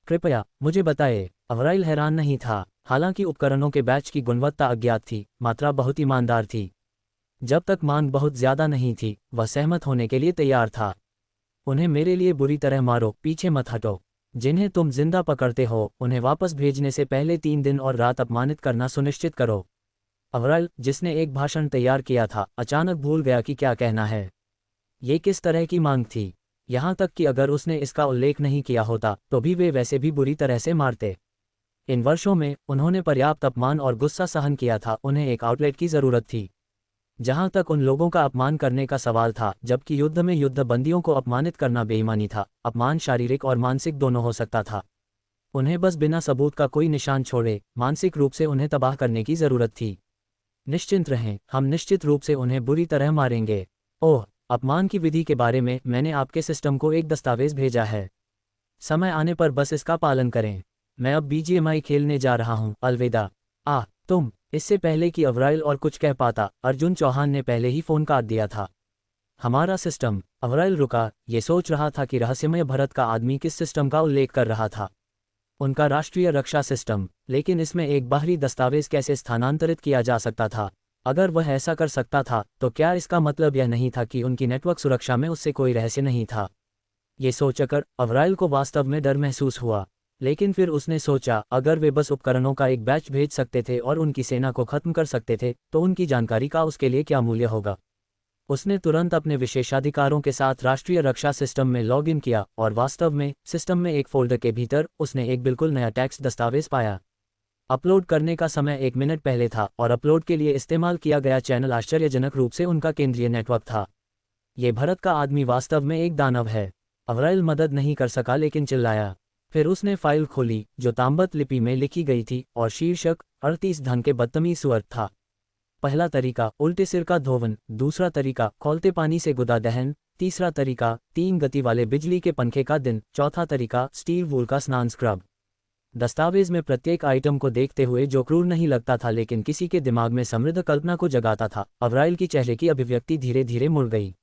कृपया मुझे बताएं। अवराइल हैरान नहीं था। हालांकि उपकरणों के बैच की गुणवत्ता अज्ञात थी, मात्रा बहुत ईमानदार थी। जब तक मांग बहुत ज्यादा नहीं थी, वह सहमत होने के लिए तैयार था। उन्हें मेरे लिए बुरी तरह मारो, पीछे मत हटो। जिन्हें तुम जिंदा पकड़ते हो, उन्हें वापस भेजने से पहले 3 दिन और रात अपमानित करना सुनिश्चित करो। अवराइल, जिसने एक भाषण तैयार किया था, अचानक भूल गया कि क्या कहना है। ये किस तरह की मांग थी? यहाँ तक कि अगर उसने इसका उल्लेख नहीं किया होता तो भी वे वैसे भी बुरी तरह से मारते। इन वर्षों में उन्होंने पर्याप्त अपमान और गुस्सा सहन किया था। उन्हें एक आउटलेट की जरूरत थी। जहां तक उन लोगों का अपमान करने का सवाल था, जबकि युद्ध में युद्ध बंदियों को अपमानित करना बेईमानी था, अपमान शारीरिक और मानसिक दोनों हो सकता था। उन्हें बस बिना सबूत का कोई निशान छोड़े मानसिक रूप से उन्हें तबाह करने की जरूरत थी। निश्चिंत रहें, हम निश्चित रूप से उन्हें बुरी तरह मारेंगे। ओह, अपमान की विधि के बारे में मैंने आपके सिस्टम को एक दस्तावेज भेजा है। समय आने पर बस इसका पालन करें। मैं अब बीजीएमआई खेलने जा रहा हूं, अलविदा। तुम। इससे पहले कि अवराइल और कुछ कह पाता, अर्जुन चौहान ने पहले ही फोन काट दिया था। हमारा सिस्टम। अवराइल रुका, ये सोच रहा था कि रहस्यमय भारत का आदमी किस सिस्टम का उल्लेख कर रहा था। उनका राष्ट्रीय रक्षा सिस्टम। लेकिन इसमें एक बाहरी दस्तावेज कैसे स्थानांतरित किया जा सकता था? अगर वह ऐसा कर सकता था तो क्या इसका मतलब यह नहीं था कि उनकी नेटवर्क सुरक्षा में उससे कोई रहस्य नहीं था? ये सोचकर अवराइल को वास्तव में डर महसूस हुआ। लेकिन फिर उसने सोचा, अगर वे बस उपकरणों का एक बैच भेज सकते थे और उनकी सेना को खत्म कर सकते थे, तो उनकी जानकारी का उसके लिए क्या मूल्य होगा? उसने तुरंत अपने विशेषाधिकारों के साथ राष्ट्रीय रक्षा सिस्टम में लॉग इन किया और वास्तव में सिस्टम में एक फोल्डर के भीतर उसने एक बिल्कुल नया टेक्स्ट दस्तावेज पाया। अपलोड करने का समय 1 मिनट पहले था और अपलोड के लिए इस्तेमाल किया गया चैनल आश्चर्यजनक रूप से उनका केंद्रीय नेटवर्क था। ये भारत का आदमी वास्तव में एक दानव है। अवराइल मदद नहीं कर सका लेकिन चिल्लाया। फिर उसने फाइल खोली जो ताम्बत लिपि में लिखी गई थी और शीर्षक 38 धन के बदतमीज सुअर था। पहला तरीका, उल्टे सिर का धोवन। दूसरा तरीका, खौलते पानी से गुदा दहन। तीसरा तरीका, 3 गति वाले बिजली के पंखे का दिन। चौथा तरीका, स्टील वूल का स्नान स्क्रब। दस्तावेज में प्रत्येक आइटम को देखते हुए जो क्रूर नहीं लगता था लेकिन किसी के दिमाग में समृद्ध कल्पना को जगाता था, अवराइल की चेहरे की अभिव्यक्ति धीरे धीरे मुड़ गई।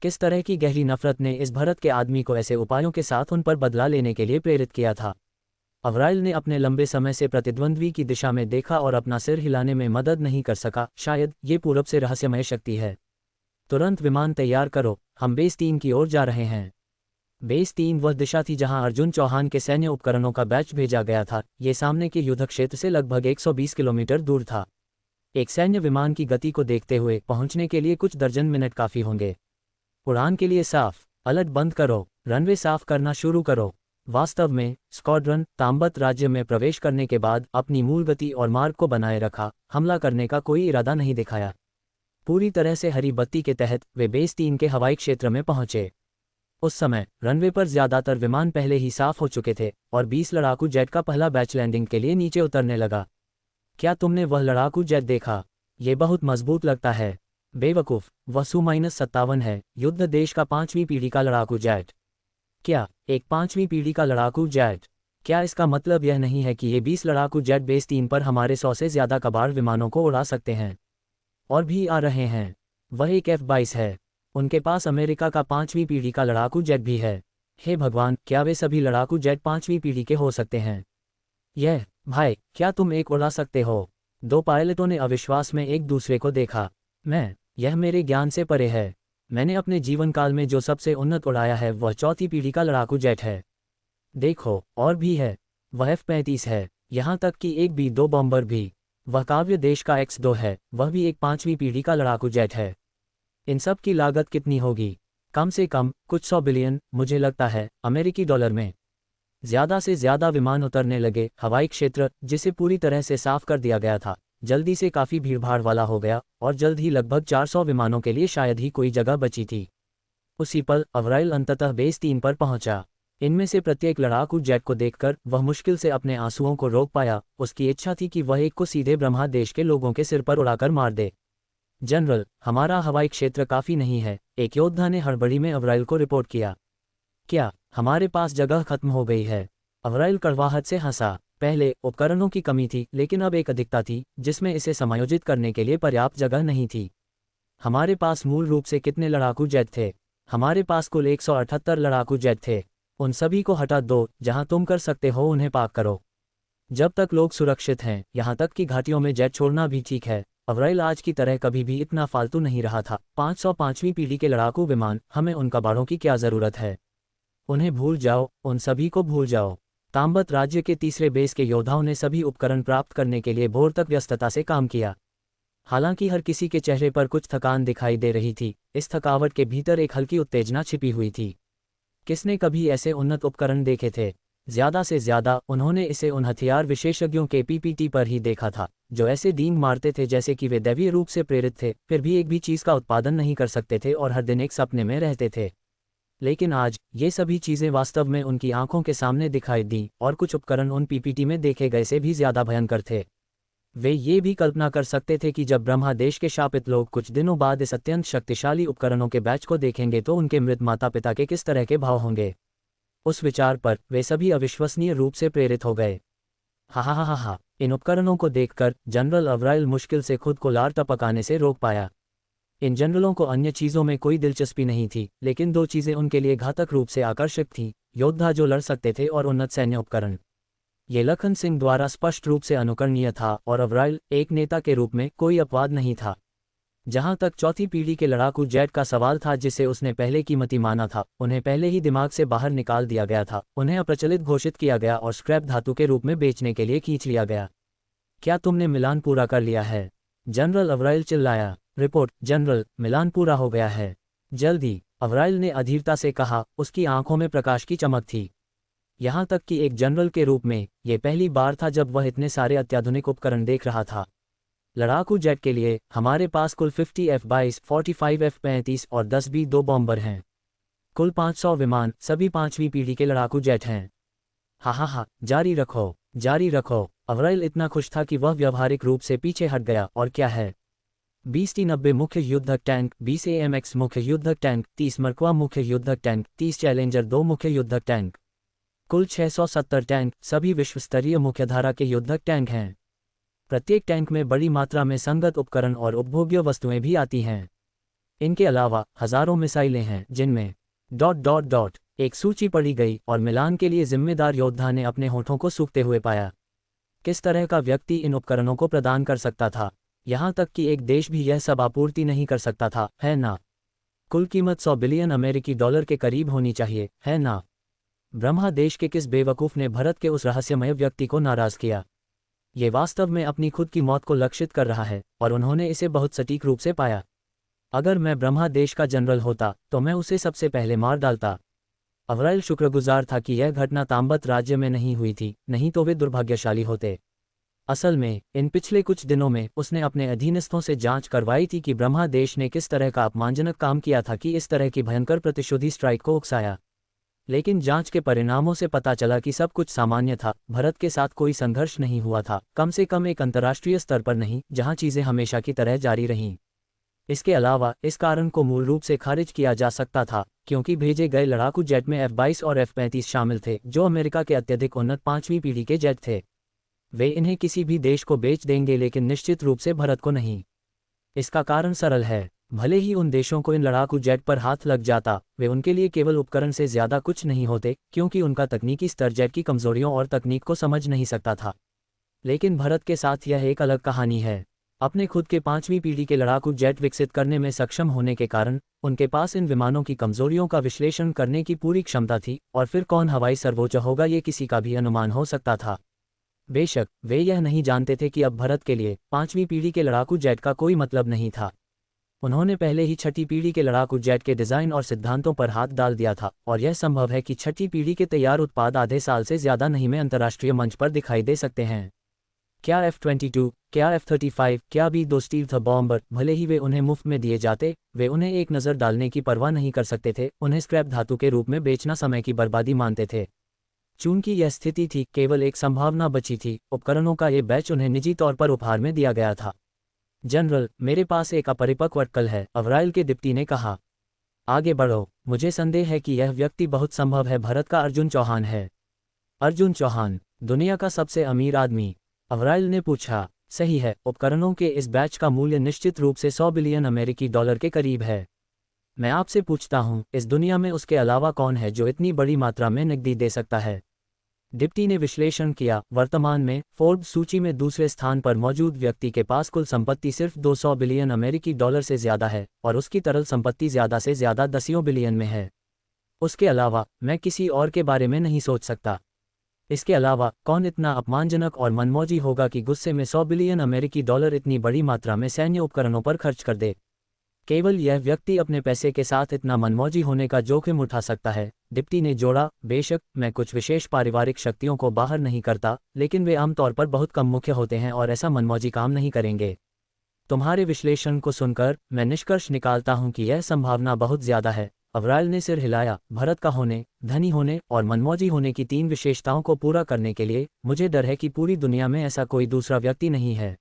किस तरह की गहरी नफरत ने इस भारत के आदमी को ऐसे उपायों के साथ उन पर बदला लेने के लिए प्रेरित किया था? अवराइल ने अपने लंबे समय से प्रतिद्वंद्वी की दिशा में देखा और अपना सिर हिलाने में मदद नहीं कर सका। शायद ये पूरब से रहस्यमय शक्ति है। तुरंत विमान तैयार करो, हम बेस 3 की ओर जा रहे हैं। बेस 3 वह दिशा थी जहां अर्जुन चौहान के सैन्य उपकरणों का बैच भेजा गया था। ये सामने के युद्ध क्षेत्र से लगभग 120 किलोमीटर दूर था। एक सैन्य विमान की गति को देखते हुए पहुंचने के लिए कुछ दर्जन मिनट काफी होंगे। उड़ान के लिए साफ। अलर्ट बंद करो, रनवे साफ करना शुरू करो। वास्तव में स्क्वाड्रन ताम्बत राज्य में प्रवेश करने के बाद अपनी मूल गति और मार्ग को बनाए रखा, हमला करने का कोई इरादा नहीं दिखाया। पूरी तरह से हरी बत्ती के तहत वे बेस 3 के हवाई क्षेत्र में पहुंचे। उस समय रनवे पर ज्यादातर विमान पहले ही साफ हो चुके थे और 20 लड़ाकू जेट का पहला बैच लैंडिंग के लिए नीचे उतरने लगा। क्या तुमने वह लड़ाकू जेट देखा? ये बहुत मजबूत लगता है। बेवकूफ, वह Su-57 है, युद्ध देश का 5वीं पीढ़ी का लड़ाकू जेट। क्या एक 5वीं पीढ़ी का लड़ाकू जेट? क्या इसका मतलब यह नहीं है कि ये 20 लड़ाकू जेट बेस 3 पर हमारे 100 से ज्यादा कबाड़ विमानों को उड़ा सकते हैं? और भी आ रहे हैं। वह एक F-22 है। उनके पास अमेरिका का 5वीं पीढ़ी का लड़ाकू जेट भी है। हे भगवान, क्या वे सभी लड़ाकू जेट 5वीं पीढ़ी के हो सकते हैं? भाई, क्या तुम एक उड़ा सकते हो? 2 पायलटों ने अविश्वास में एक दूसरे को देखा। यह मेरे ज्ञान से परे है। मैंने अपने जीवन काल में जो सबसे उन्नत उड़ाया है वह 4थी पीढ़ी का लड़ाकू जेट है। देखो, और भी है। वह F-35 है, यहाँ तक कि एक B-2 बॉम्बर भी। वह काव्य देश का X-2 है, वह भी एक 5वीं पीढ़ी का लड़ाकू जेट है। इन सब की लागत कितनी होगी? कम से कम कुछ 100 बिलियन, मुझे लगता है, अमेरिकी डॉलर में। ज्यादा से ज्यादा विमान उतरने लगे। हवाई क्षेत्र, जिसे पूरी तरह से साफ कर दिया गया था, जल्दी से काफी भीड़भाड़ वाला हो गया और जल्द ही लगभग 400 विमानों के लिए शायद ही कोई जगह बची थी। उसी पल अवराइल अंततः बेस 3 पर पहुंचा। इनमें से प्रत्येक लड़ाकू जेट को देखकर वह मुश्किल से अपने आंसुओं को रोक पाया। उसकी इच्छा थी कि वह एक को सीधे ब्रह्मा देश के लोगों के सिर पर उड़ाकर मार दे। जनरल, हमारा हवाई क्षेत्र काफी नहीं है, एक योद्धा ने हड़बड़ी में अवराइल को रिपोर्ट किया। क्या हमारे पास जगह खत्म हो गई है? अवराइल कड़वाहट से हंसा। पहले उपकरणों की कमी थी, लेकिन अब एक अधिकता थी जिसमें इसे समायोजित करने के लिए पर्याप्त जगह नहीं थी। हमारे पास मूल रूप से कितने लड़ाकू जेट थे? हमारे पास कुल 178 लड़ाकू जेट थे। उन सभी को हटा दो, जहां तुम कर सकते हो उन्हें पार्क करो। जब तक लोग सुरक्षित हैं, यहां तक कि घाटियों में जेट छोड़ना भी ठीक है। अवराइल आज की तरह कभी भी इतना फालतू नहीं रहा था। 505वीं पीढ़ी के लड़ाकू विमान, हमें उन कबाड़ों की क्या जरूरत है? उन्हें भूल जाओ, उन सभी को भूल जाओ। ताम्बत राज्य के तीसरे बेस के योद्धाओं ने सभी उपकरण प्राप्त करने के लिए भोर तक व्यस्तता से काम किया। हालांकि हर किसी के चेहरे पर कुछ थकान दिखाई दे रही थी, इस थकावट के भीतर एक हल्की उत्तेजना छिपी हुई थी। किसने कभी ऐसे उन्नत उपकरण देखे थे? ज्यादा से ज्यादा उन्होंने इसे उन हथियार विशेषज्ञों के पीपीटी पर ही देखा था, जो ऐसे डींग मारते थे जैसे कि वे दैवीय रूप से प्रेरित थे, फिर भी एक भी चीज का उत्पादन नहीं कर सकते थे और हर दिन एक सपने में रहते थे। लेकिन आज ये सभी चीजें वास्तव में उनकी आंखों के सामने दिखाई दी, और कुछ उपकरण उन पीपीटी में देखे गए से भी ज्यादा भयंकर थे। वे ये भी कल्पना कर सकते थे कि जब ब्रह्मा देश के शापित लोग कुछ दिनों बाद इस अत्यंत शक्तिशाली उपकरणों के बैच को देखेंगे तो उनके मृत माता पिता के किस तरह के भाव होंगे। उस विचार पर वे सभी अविश्वसनीय रूप से प्रेरित हो गए। हा हा हा हा हा। इन उपकरणों को देखकर जनरल अवराइल मुश्किल से खुद को लार टपकाने से रोक पाया। इन जनरलों को अन्य चीजों में कोई दिलचस्पी नहीं थी, लेकिन दो चीजें उनके लिए घातक रूप से आकर्षक थीं: योद्धा जो लड़ सकते थे और उन्नत सैन्य उपकरण। ये लखन सिंह द्वारा स्पष्ट रूप से अनुकरणीय था, और अवराइल एक नेता के रूप में कोई अपवाद नहीं था। जहां तक चौथी पीढ़ी के लड़ाकू जेट का सवाल था, जिसे उसने पहले कीमती माना था, उन्हें पहले ही दिमाग से बाहर निकाल दिया गया था। उन्हें अप्रचलित घोषित किया गया और स्क्रैप धातु के रूप में बेचने के लिए खींच लिया गया। क्या तुमने मिलान पूरा कर लिया है? जनरल अवराइल चिल्लाया। रिपोर्ट जनरल, मिलान पूरा हो गया है। जल्दी, अवराइल ने अधीरता से कहा, उसकी आंखों में प्रकाश की चमक थी। यहां तक कि एक जनरल के रूप में यह पहली बार था जब वह इतने सारे अत्याधुनिक उपकरण देख रहा था। लड़ाकू जेट के लिए हमारे पास कुल 50 F-22, 45 F-35 और 10 B-2 बॉम्बर हैं। कुल 500 विमान, सभी 5वीं पीढ़ी के लड़ाकू जेट हैं। हा हा हा, जारी रखो, जारी रखो। अवराइल इतना खुश था कि वह व्यावहारिक रूप से पीछे हट गया। और क्या है? 20 T-90 मुख्य युद्धक टैंक, 20 AMX मुख्य युद्धक टैंक, 30 मरक्वा मुख्य युद्धक टैंक, 30 चैलेंजर 2 मुख्य युद्धक टैंक। कुल 670 टैंक, सभी विश्वस्तरीय मुख्यधारा के युद्धक टैंक हैं। प्रत्येक टैंक में बड़ी मात्रा में संगत उपकरण और उपभोग्य वस्तुएं भी आती हैं। इनके अलावा हजारों मिसाइलें हैं, जिनमें ... एक सूची पड़ी गई, और मिलान के लिए जिम्मेदार योद्धा ने अपने होठों को सूखते हुए पाया। किस तरह का व्यक्ति इन उपकरणों को प्रदान कर सकता था? यहां तक कि एक देश भी यह सब आपूर्ति नहीं कर सकता था, है ना? कुल कीमत 100 बिलियन अमेरिकी डॉलर के करीब होनी चाहिए, है ना? ब्रह्मा देश के किस बेवकूफ ने भरत के उस रहस्यमय व्यक्ति को नाराज किया? ये वास्तव में अपनी खुद की मौत को लक्षित कर रहा है, और उन्होंने इसे बहुत सटीक रूप से पाया। अगर मैं ब्रह्मा देश का जनरल होता तो मैं उसे सबसे पहले मार डालता। अवराइल शुक्रगुजार था कि यह घटना ताम्बत राज्य में नहीं हुई थी, नहीं तो वे दुर्भाग्यशाली होते। असल में इन पिछले कुछ दिनों में उसने अपने अधीनस्थों से जांच करवाई थी कि ब्रह्मा देश ने किस तरह का अपमानजनक काम किया था कि इस तरह की भयंकर प्रतिशोधी स्ट्राइक को उकसाया। लेकिन जांच के परिणामों से पता चला कि सब कुछ सामान्य था। भरत के साथ कोई संघर्ष नहीं हुआ था, कम से कम एक अंतर्राष्ट्रीय स्तर पर नहीं, जहां चीजें हमेशा की तरह जारी रहीं। इसके अलावा इस कारण को मूल रूप से खारिज किया जा सकता था, क्योंकि भेजे गए लड़ाकू जेट में F-22 और F-35 शामिल थे, जो अमेरिका के अत्यधिक उन्नत 5वीं पीढ़ी के जेट थे। वे इन्हें किसी भी देश को बेच देंगे, लेकिन निश्चित रूप से भारत को नहीं। इसका कारण सरल है, भले ही उन देशों को इन लड़ाकू जेट पर हाथ लग जाता, वे उनके लिए केवल उपकरण से ज्यादा कुछ नहीं होते, क्योंकि उनका तकनीकी स्तर जेट की कमजोरियों और तकनीक को समझ नहीं सकता था। लेकिन भारत के साथ यह एक अलग कहानी है। अपने खुद के 5वीं पीढ़ी के लड़ाकू जेट विकसित करने में सक्षम होने के कारण उनके पास इन विमानों की कमजोरियों का विश्लेषण करने की पूरी क्षमता थी, और फिर कौन हवाई सर्वोच्च होगा ये किसी का भी अनुमान हो सकता था। बेशक वे यह नहीं जानते थे कि अब भारत के लिए 5वीं पीढ़ी के लड़ाकू जेट का कोई मतलब नहीं था। उन्होंने पहले ही 6ठी पीढ़ी के लड़ाकू जेट के डिजाइन और सिद्धांतों पर हाथ डाल दिया था, और यह संभव है कि 6ठी पीढ़ी के तैयार उत्पाद आधे साल से ज्यादा नहीं में अंतर्राष्ट्रीय मंच पर दिखाई दे सकते हैं। क्या F-22, क्या F-35, क्या B-2 स्टील्थ बॉम्बर, भले ही वे उन्हें मुफ्त में दिए जाते, वे उन्हें एक नज़र डालने की परवाह नहीं कर सकते थे। उन्हें स्क्रैप धातु के रूप में बेचना समय की बर्बादी मानते थे। चूंकि यह स्थिति थी, केवल एक संभावना बची थी, उपकरणों का ये बैच उन्हें निजी तौर पर उपहार में दिया गया था। जनरल, मेरे पास एक अपरिपक्व अटकल है, अवराइल के डिप्टी ने कहा। आगे बढ़ो, मुझे संदेह है कि यह व्यक्ति बहुत संभव है भारत का अर्जुन चौहान है। अर्जुन चौहान, दुनिया का सबसे अमीर आदमी? अवराइल ने पूछा। सही है, उपकरणों के इस बैच का मूल्य निश्चित रूप से 100 बिलियन अमेरिकी डॉलर के करीब है। मैं आपसे पूछता हूं, इस दुनिया में उसके अलावा कौन है जो इतनी बड़ी मात्रा में नकदी दे सकता है? डिप्टी ने विश्लेषण किया, वर्तमान में फोर्ब्स सूची में दूसरे स्थान पर मौजूद व्यक्ति के पास कुल संपत्ति सिर्फ 200 बिलियन अमेरिकी डॉलर से ज्यादा है और उसकी तरल संपत्ति ज्यादा से ज्यादा दसियों बिलियन में है। उसके अलावा मैं किसी और के बारे में नहीं सोच सकता। इसके अलावा कौन इतना अपमानजनक और मनमौजी होगा कि गुस्से में 100 बिलियन अमेरिकी डॉलर इतनी बड़ी मात्रा में सैन्य उपकरणों पर खर्च कर दे? केवल यह व्यक्ति अपने पैसे के साथ इतना मनमौजी होने का जोखिम उठा सकता है। डिप्टी ने जोड़ा, बेशक मैं कुछ विशेष पारिवारिक शक्तियों को बाहर नहीं करता, लेकिन वे आमतौर पर बहुत कम मुख्य होते हैं और ऐसा मनमौजी काम नहीं करेंगे। तुम्हारे विश्लेषण को सुनकर मैं निष्कर्ष निकालता हूं कि यह संभावना बहुत ज्यादा है। अवराइल ने सिर हिलाया। भारत का होने, धनी होने और मनमौजी होने की 3 विशेषताओं को पूरा करने के लिए मुझे डर है कि पूरी दुनिया में ऐसा कोई दूसरा व्यक्ति नहीं है।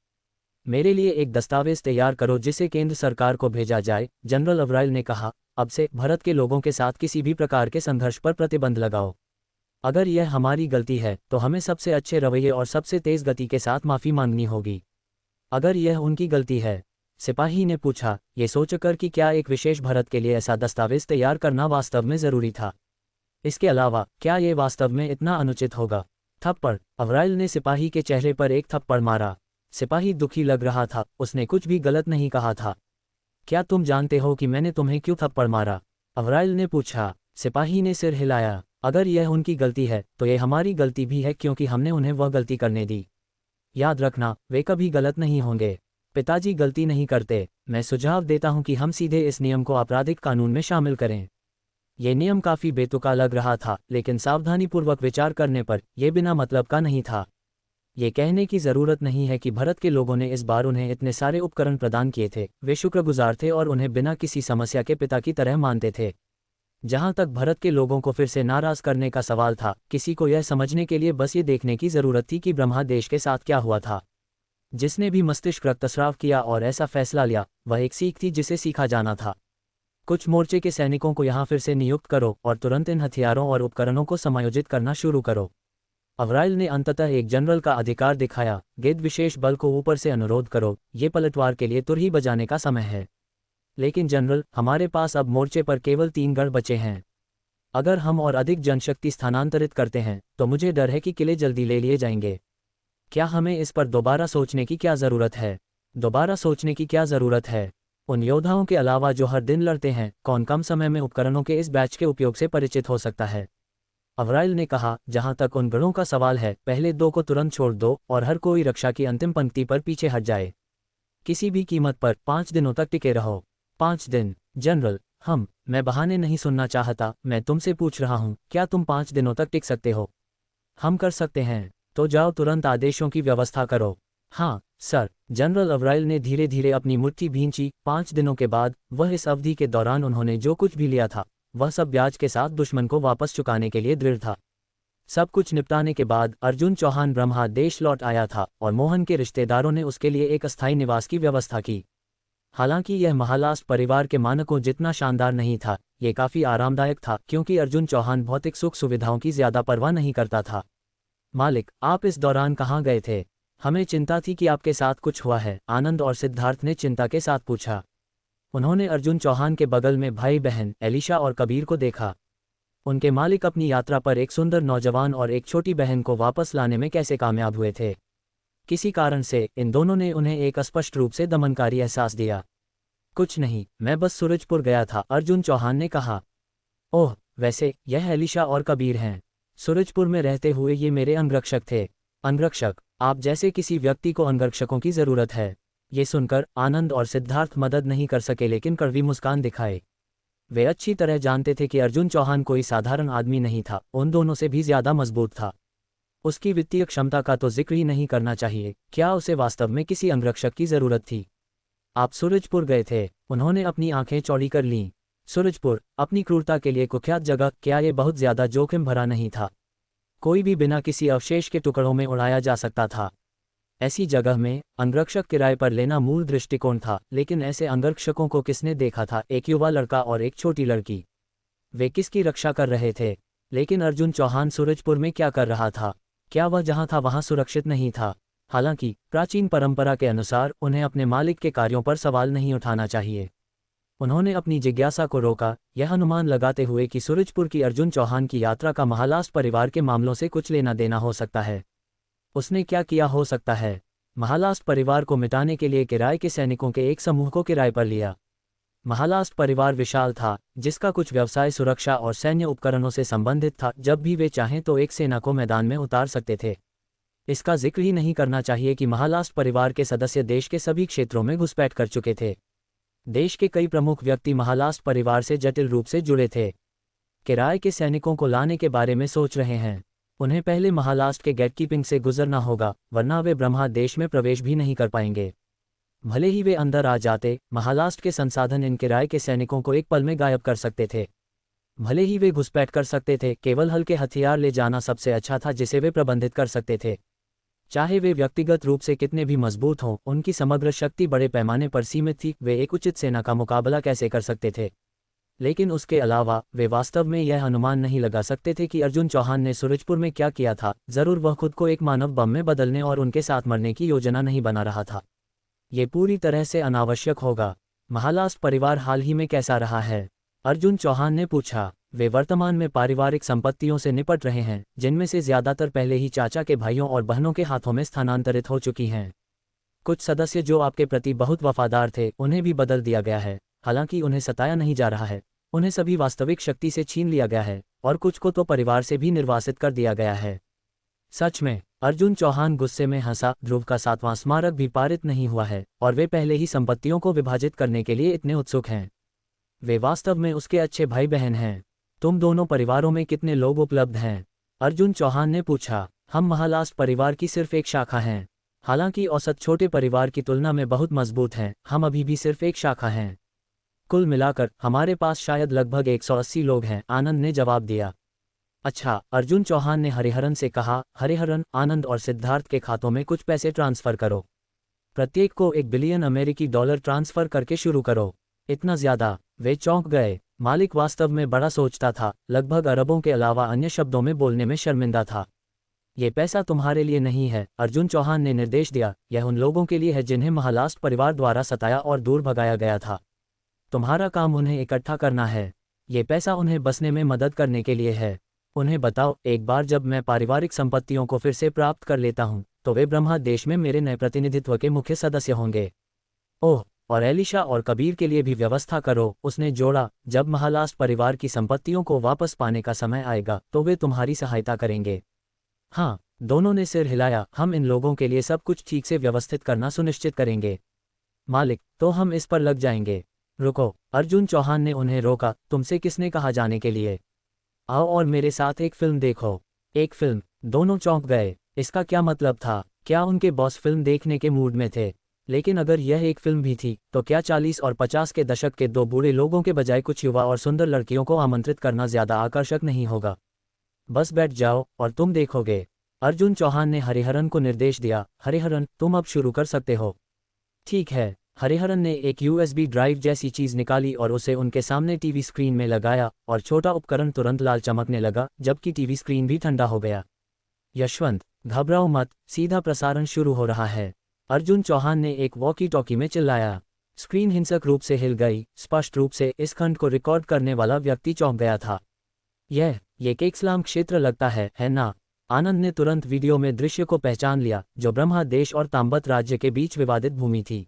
मेरे लिए एक दस्तावेज तैयार करो जिसे केंद्र सरकार को भेजा जाए, जनरल अवराइल ने कहा। अब से भारत के लोगों के साथ किसी भी प्रकार के संघर्ष पर प्रतिबंध लगाओ। अगर यह हमारी गलती है तो हमें सबसे अच्छे रवैये और सबसे तेज गति के साथ माफी मांगनी होगी। अगर यह उनकी गलती है, सिपाही ने पूछा, ये सोचकर कि क्या एक विशेष भारत के लिए ऐसा दस्तावेज तैयार करना वास्तव में जरूरी था। इसके अलावा क्या ये वास्तव में इतना अनुचित होगा? थप्पड़। अवराइल ने सिपाही के चेहरे पर एक थप्पड़ मारा। सिपाही दुखी लग रहा था, उसने कुछ भी गलत नहीं कहा था। क्या तुम जानते हो कि मैंने तुम्हें क्यों थप्पड़ मारा? अवराइल ने पूछा। सिपाही ने सिर हिलाया। अगर यह उनकी गलती है तो यह हमारी गलती भी है, क्योंकि हमने उन्हें वह गलती करने दी। याद रखना, वे कभी गलत नहीं होंगे। पिताजी गलती नहीं करते। मैं सुझाव देता हूं कि हम सीधे इस नियम को आपराधिक कानून में शामिल करें। यह नियम काफी बेतुका लग रहा था, लेकिन सावधानीपूर्वक विचार करने पर यह बिना मतलब का नहीं था। ये कहने की जरूरत नहीं है कि भारत के लोगों ने इस बार उन्हें इतने सारे उपकरण प्रदान किए थे। वे शुक्रगुजार थे और उन्हें बिना किसी समस्या के पिता की तरह मानते थे। जहां तक भारत के लोगों को फिर से नाराज करने का सवाल था, किसी को यह समझने के लिए बस ये देखने की जरूरत थी कि ब्रह्मा देश के साथ क्या हुआ था। जिसने भी मस्तिष्क रक्तस्राव किया और ऐसा फैसला लिया, वह एक सीख थी जिसे सीखा जाना था। कुछ मोर्चे के सैनिकों को यहां फिर से नियुक्त करो और तुरंत इन हथियारों और उपकरणों को समायोजित करना शुरू करो। अवराइल ने अंततः एक जनरल का अधिकार दिखाया। गेद विशेष बल को ऊपर से अनुरोध करो, ये पलटवार के लिए तुरही बजाने का समय है। लेकिन जनरल, हमारे पास अब मोर्चे पर केवल 3 गढ़ बचे हैं। अगर हम और अधिक जनशक्ति स्थानांतरित करते हैं तो मुझे डर है कि किले जल्दी ले लिए जाएंगे। क्या हमें इस पर दोबारा सोचने की क्या जरूरत है? दोबारा सोचने की क्या जरूरत है? उन योद्धाओं के अलावा जो हर दिन लड़ते हैं, कौन कम समय में उपकरणों के इस बैच के उपयोग से परिचित हो सकता है? अवराइल ने कहा, जहां तक उन गढ़ों का सवाल है, पहले 2 को तुरंत छोड़ दो और हर कोई रक्षा की अंतिम पंक्ति पर पीछे हट जाए। किसी भी कीमत पर 5 दिनों तक टिके रहो। 5 दिन? जनरल, मैं बहाने नहीं सुनना चाहता। मैं तुमसे पूछ रहा हूं, क्या तुम 5 दिनों तक टिक सकते हो? हम कर सकते हैं। तो जाओ, तुरंत आदेशों की व्यवस्था करो। हाँ सर। जनरल अवराइल ने धीरे धीरे अपनी मुट्ठी भींची। 5 दिनों के बाद, वह इस अवधि के दौरान उन्होंने जो कुछ भी लिया था, वह सब ब्याज के साथ दुश्मन को वापस चुकाने के लिए दृढ़ था। सब कुछ निपटाने के बाद अर्जुन चौहान ब्रह्मा देश लौट आया था और मोहन के रिश्तेदारों ने उसके लिए एक अस्थायी निवास की व्यवस्था की। हालांकि यह महालास्ट परिवार के मानकों जितना शानदार नहीं था, ये काफी आरामदायक था, क्योंकि अर्जुन चौहान भौतिक सुख सुविधाओं की ज्यादा परवाह नहीं करता था। मालिक, आप इस दौरान कहाँ गए थे? हमें चिंता थी कि आपके साथ कुछ हुआ है, आनंद और सिद्धार्थ ने चिंता के साथ पूछा। उन्होंने अर्जुन चौहान के बगल में भाई बहन एलिशा और कबीर को देखा। उनके मालिक अपनी यात्रा पर एक सुंदर नौजवान और एक छोटी बहन को वापस लाने में कैसे कामयाब हुए थे? किसी कारण से इन दोनों ने उन्हें एक अस्पष्ट रूप से दमनकारी एहसास दिया। कुछ नहीं, मैं बस सूरजपुर गया था, अर्जुन चौहान ने कहा। ओह, वैसे यह एलिशा और कबीर हैं। सूरजपुर में रहते हुए ये मेरे अंगरक्षक थे। अंगरक्षक? आप जैसे किसी व्यक्ति को अंगरक्षकों की जरूरत है। ये सुनकर आनंद और सिद्धार्थ मदद नहीं कर सके, लेकिन कड़वी मुस्कान दिखाए। वे अच्छी तरह जानते थे कि अर्जुन चौहान कोई साधारण आदमी नहीं था, उन दोनों से भी ज्यादा मजबूत था। उसकी वित्तीय क्षमता का तो जिक्र ही नहीं करना चाहिए। क्या उसे वास्तव में किसी अंगरक्षक की जरूरत थी? आप सूरजपुर गए थे? उन्होंने अपनी आंखें चौड़ी कर लीं। सूरजपुर, अपनी क्रूरता के लिए कुख्यात जगह, क्या ये बहुत ज्यादा जोखिम भरा नहीं था? कोई भी बिना किसी अवशेष के टुकड़ों में उड़ाया जा सकता था। ऐसी जगह में अंगरक्षक किराए पर लेना मूल दृष्टिकोण था, लेकिन ऐसे अंगरक्षकों को किसने देखा था? एक युवा लड़का और एक छोटी लड़की। वे किसकी रक्षा कर रहे थे? लेकिन अर्जुन चौहान सूरजपुर में क्या कर रहा था? क्या वह जहां था वहां सुरक्षित नहीं था? हालांकि प्राचीन परंपरा के अनुसार उन्हें अपने मालिक के कार्यों पर सवाल नहीं उठाना चाहिए। उन्होंने अपनी जिज्ञासा को रोका, यह अनुमान लगाते हुए कि सूरजपुर की अर्जुन चौहान की यात्रा का महालास्ट परिवार के मामलों से कुछ लेना देना हो सकता है। उसने क्या किया हो सकता है? महालास्ट परिवार को मिटाने के लिए किराए के सैनिकों के एक समूह को किराए पर लिया। महालास्ट परिवार विशाल था, जिसका कुछ व्यवसाय सुरक्षा और सैन्य उपकरणों से संबंधित था। जब भी वे चाहें तो एक सेना को मैदान में उतार सकते थे। इसका जिक्र ही नहीं करना चाहिए कि महालास्ट परिवार के सदस्य देश के सभी क्षेत्रों में घुसपैठ कर चुके थे। देश के कई प्रमुख व्यक्ति महालास्ट परिवार से जटिल रूप से जुड़े थे। किराए के सैनिकों को लाने के बारे में सोच रहे हैं। उन्हें पहले महालास्ट के गेटकीपिंग से गुजरना होगा, वरना वे ब्रह्मा देश में प्रवेश भी नहीं कर पाएंगे। भले ही वे अंदर आ जाते, महालास्ट के संसाधन इन किराए के सैनिकों को एक पल में गायब कर सकते थे। भले ही वे घुसपैठ कर सकते थे, केवल हल्के हथियार ले जाना सबसे अच्छा था जिसे वे प्रबंधित कर सकते थे। चाहे वे व्यक्तिगत रूप से कितने भी मजबूत हों, उनकी समग्र शक्ति बड़े पैमाने पर सीमित थी। वे एक उचित सेना का मुकाबला कैसे कर सकते थे? लेकिन उसके अलावा वे वास्तव में यह अनुमान नहीं लगा सकते थे कि अर्जुन चौहान ने सूरजपुर में क्या किया था। जरूर वह खुद को एक मानव बम में बदलने और उनके साथ मरने की योजना नहीं बना रहा था। ये पूरी तरह से अनावश्यक होगा। महालास्ट परिवार हाल ही में कैसा रहा है? अर्जुन चौहान ने पूछा। वे वर्तमान में पारिवारिक संपत्तियों से निपट रहे हैं, जिनमें से ज्यादातर पहले ही चाचा के भाइयों और बहनों के हाथों में स्थानांतरित हो चुकी हैं। कुछ सदस्य जो आपके प्रति बहुत वफादार थे, उन्हें भी बदल दिया गया है। हालांकि उन्हें सताया नहीं जा रहा है, उन्हें सभी वास्तविक शक्ति से छीन लिया गया है, और कुछ को तो परिवार से भी निर्वासित कर दिया गया है। सच में? अर्जुन चौहान गुस्से में हंसा। ध्रुव का 7वां स्मारक भी पारित नहीं हुआ है, और वे पहले ही संपत्तियों को विभाजित करने के लिए इतने उत्सुक हैं। वे वास्तव में उसके अच्छे भाई बहन हैं। तुम दोनों परिवारों में कितने लोग उपलब्ध हैं? अर्जुन चौहान ने पूछा। हम महालास्ट परिवार की सिर्फ एक शाखा हैं। हालांकि औसत छोटे परिवार की तुलना में बहुत मजबूत हैं, हम अभी भी सिर्फ एक शाखा हैं। कुल मिलाकर हमारे पास शायद लगभग 180 लोग हैं, आनंद ने जवाब दिया। अच्छा, अर्जुन चौहान ने हरिहरन से कहा। हरिहरन, आनंद और सिद्धार्थ के खातों में कुछ पैसे ट्रांसफर करो। प्रत्येक को $1 बिलियन अमेरिकी डॉलर ट्रांसफर करके शुरू करो। इतना ज्यादा? वे चौंक गए। मालिक वास्तव में बड़ा सोचता था, लगभग अरबों के अलावा अन्य शब्दों में बोलने में शर्मिंदा था। ये पैसा तुम्हारे लिए नहीं है, अर्जुन चौहान ने निर्देश दिया। यह उन लोगों के लिए है जिन्हें महालास्ट परिवार द्वारा सताया और दूर भगाया गया था। तुम्हारा काम उन्हें इकट्ठा करना है। ये पैसा उन्हें बसने में मदद करने के लिए है। उन्हें बताओ, एक बार जब मैं पारिवारिक संपत्तियों को फिर से प्राप्त कर लेता हूं, तो वे ब्रह्मा देश में मेरे नए प्रतिनिधित्व के मुख्य सदस्य होंगे। ओह, और एलिशा और कबीर के लिए भी व्यवस्था करो, उसने जोड़ा। जब महालास्ट परिवार की संपत्तियों को वापस पाने का समय आएगा, तो वे तुम्हारी सहायता करेंगे। हाँ, दोनों ने सिर हिलाया। हम इन लोगों के लिए सब कुछ ठीक से व्यवस्थित करना सुनिश्चित करेंगे। मालिक, तो हम इस पर लग जाएंगे। रुको, अर्जुन चौहान ने उन्हें रोका। तुमसे किसने कहा जाने के लिए? आओ और मेरे साथ एक फिल्म देखो। एक फिल्म? दोनों चौंक गए। इसका क्या मतलब था? क्या उनके बॉस फिल्म देखने के मूड में थे? लेकिन अगर यह एक फिल्म भी थी, तो क्या 40 और 50 के दशक के दो बूढ़े लोगों के बजाय कुछ युवा और सुंदर लड़कियों को आमंत्रित करना ज्यादा आकर्षक नहीं होगा? बस बैठ जाओ और तुम देखोगे। अर्जुन चौहान ने हरिहरन को निर्देश दिया। हरिहरन, तुम अब शुरू कर सकते हो। ठीक है। हरिहरन ने एक USB ड्राइव जैसी चीज निकाली और उसे उनके सामने टीवी स्क्रीन में लगाया, और छोटा उपकरण तुरंत लाल चमकने लगा, जबकि टीवी स्क्रीन भी ठंडा हो गया। यशवंत, घबराओ मत, सीधा प्रसारण शुरू हो रहा है, अर्जुन चौहान ने एक वॉकी टॉकी में चिल्लाया। स्क्रीन हिंसक रूप से हिल गई। स्पष्ट रूप से इस खंड को रिकॉर्ड करने वाला व्यक्ति चौंक गया था। ये केक्सलाम क्षेत्र लगता है ना? आनंद ने तुरंत वीडियो में दृश्य को पहचान लिया, जो ब्रह्मा देश और तांबत राज्य के बीच विवादित भूमि थी।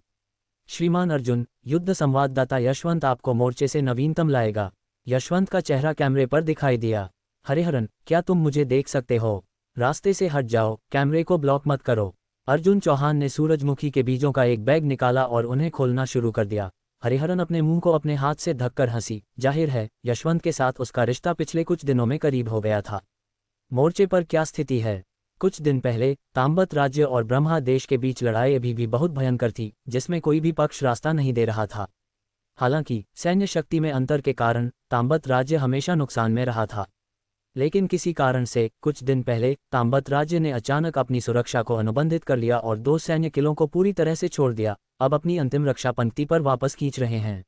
श्रीमान अर्जुन, युद्ध संवाददाता यशवंत आपको मोर्चे से नवीनतम लाएगा। यशवंत का चेहरा कैमरे पर दिखाई दिया। हरिहरन, क्या तुम मुझे देख सकते हो? रास्ते से हट जाओ, कैमरे को ब्लॉक मत करो। अर्जुन चौहान ने सूरजमुखी के बीजों का एक बैग निकाला और उन्हें खोलना शुरू कर दिया। हरिहरन अपने मुंह को अपने हाथ से ढककर हंसी। जाहिर है, यशवंत के साथ उसका रिश्ता पिछले कुछ दिनों में करीब हो गया था। मोर्चे पर क्या स्थिति है? कुछ दिन पहले तांबत राज्य और ब्रह्मा देश के बीच लड़ाई अभी भी बहुत भयंकर थी, जिसमें कोई भी पक्ष रास्ता नहीं दे रहा था। हालांकि सैन्य शक्ति में अंतर के कारण तांबत राज्य हमेशा नुकसान में रहा था, लेकिन किसी कारण से कुछ दिन पहले तांबत राज्य ने अचानक अपनी सुरक्षा को अनुबंधित कर लिया और 2 सैन्य किलों को पूरी तरह से छोड़ दिया। अब अपनी अंतिम रक्षा पंक्ति पर वापस खींच रहे हैं।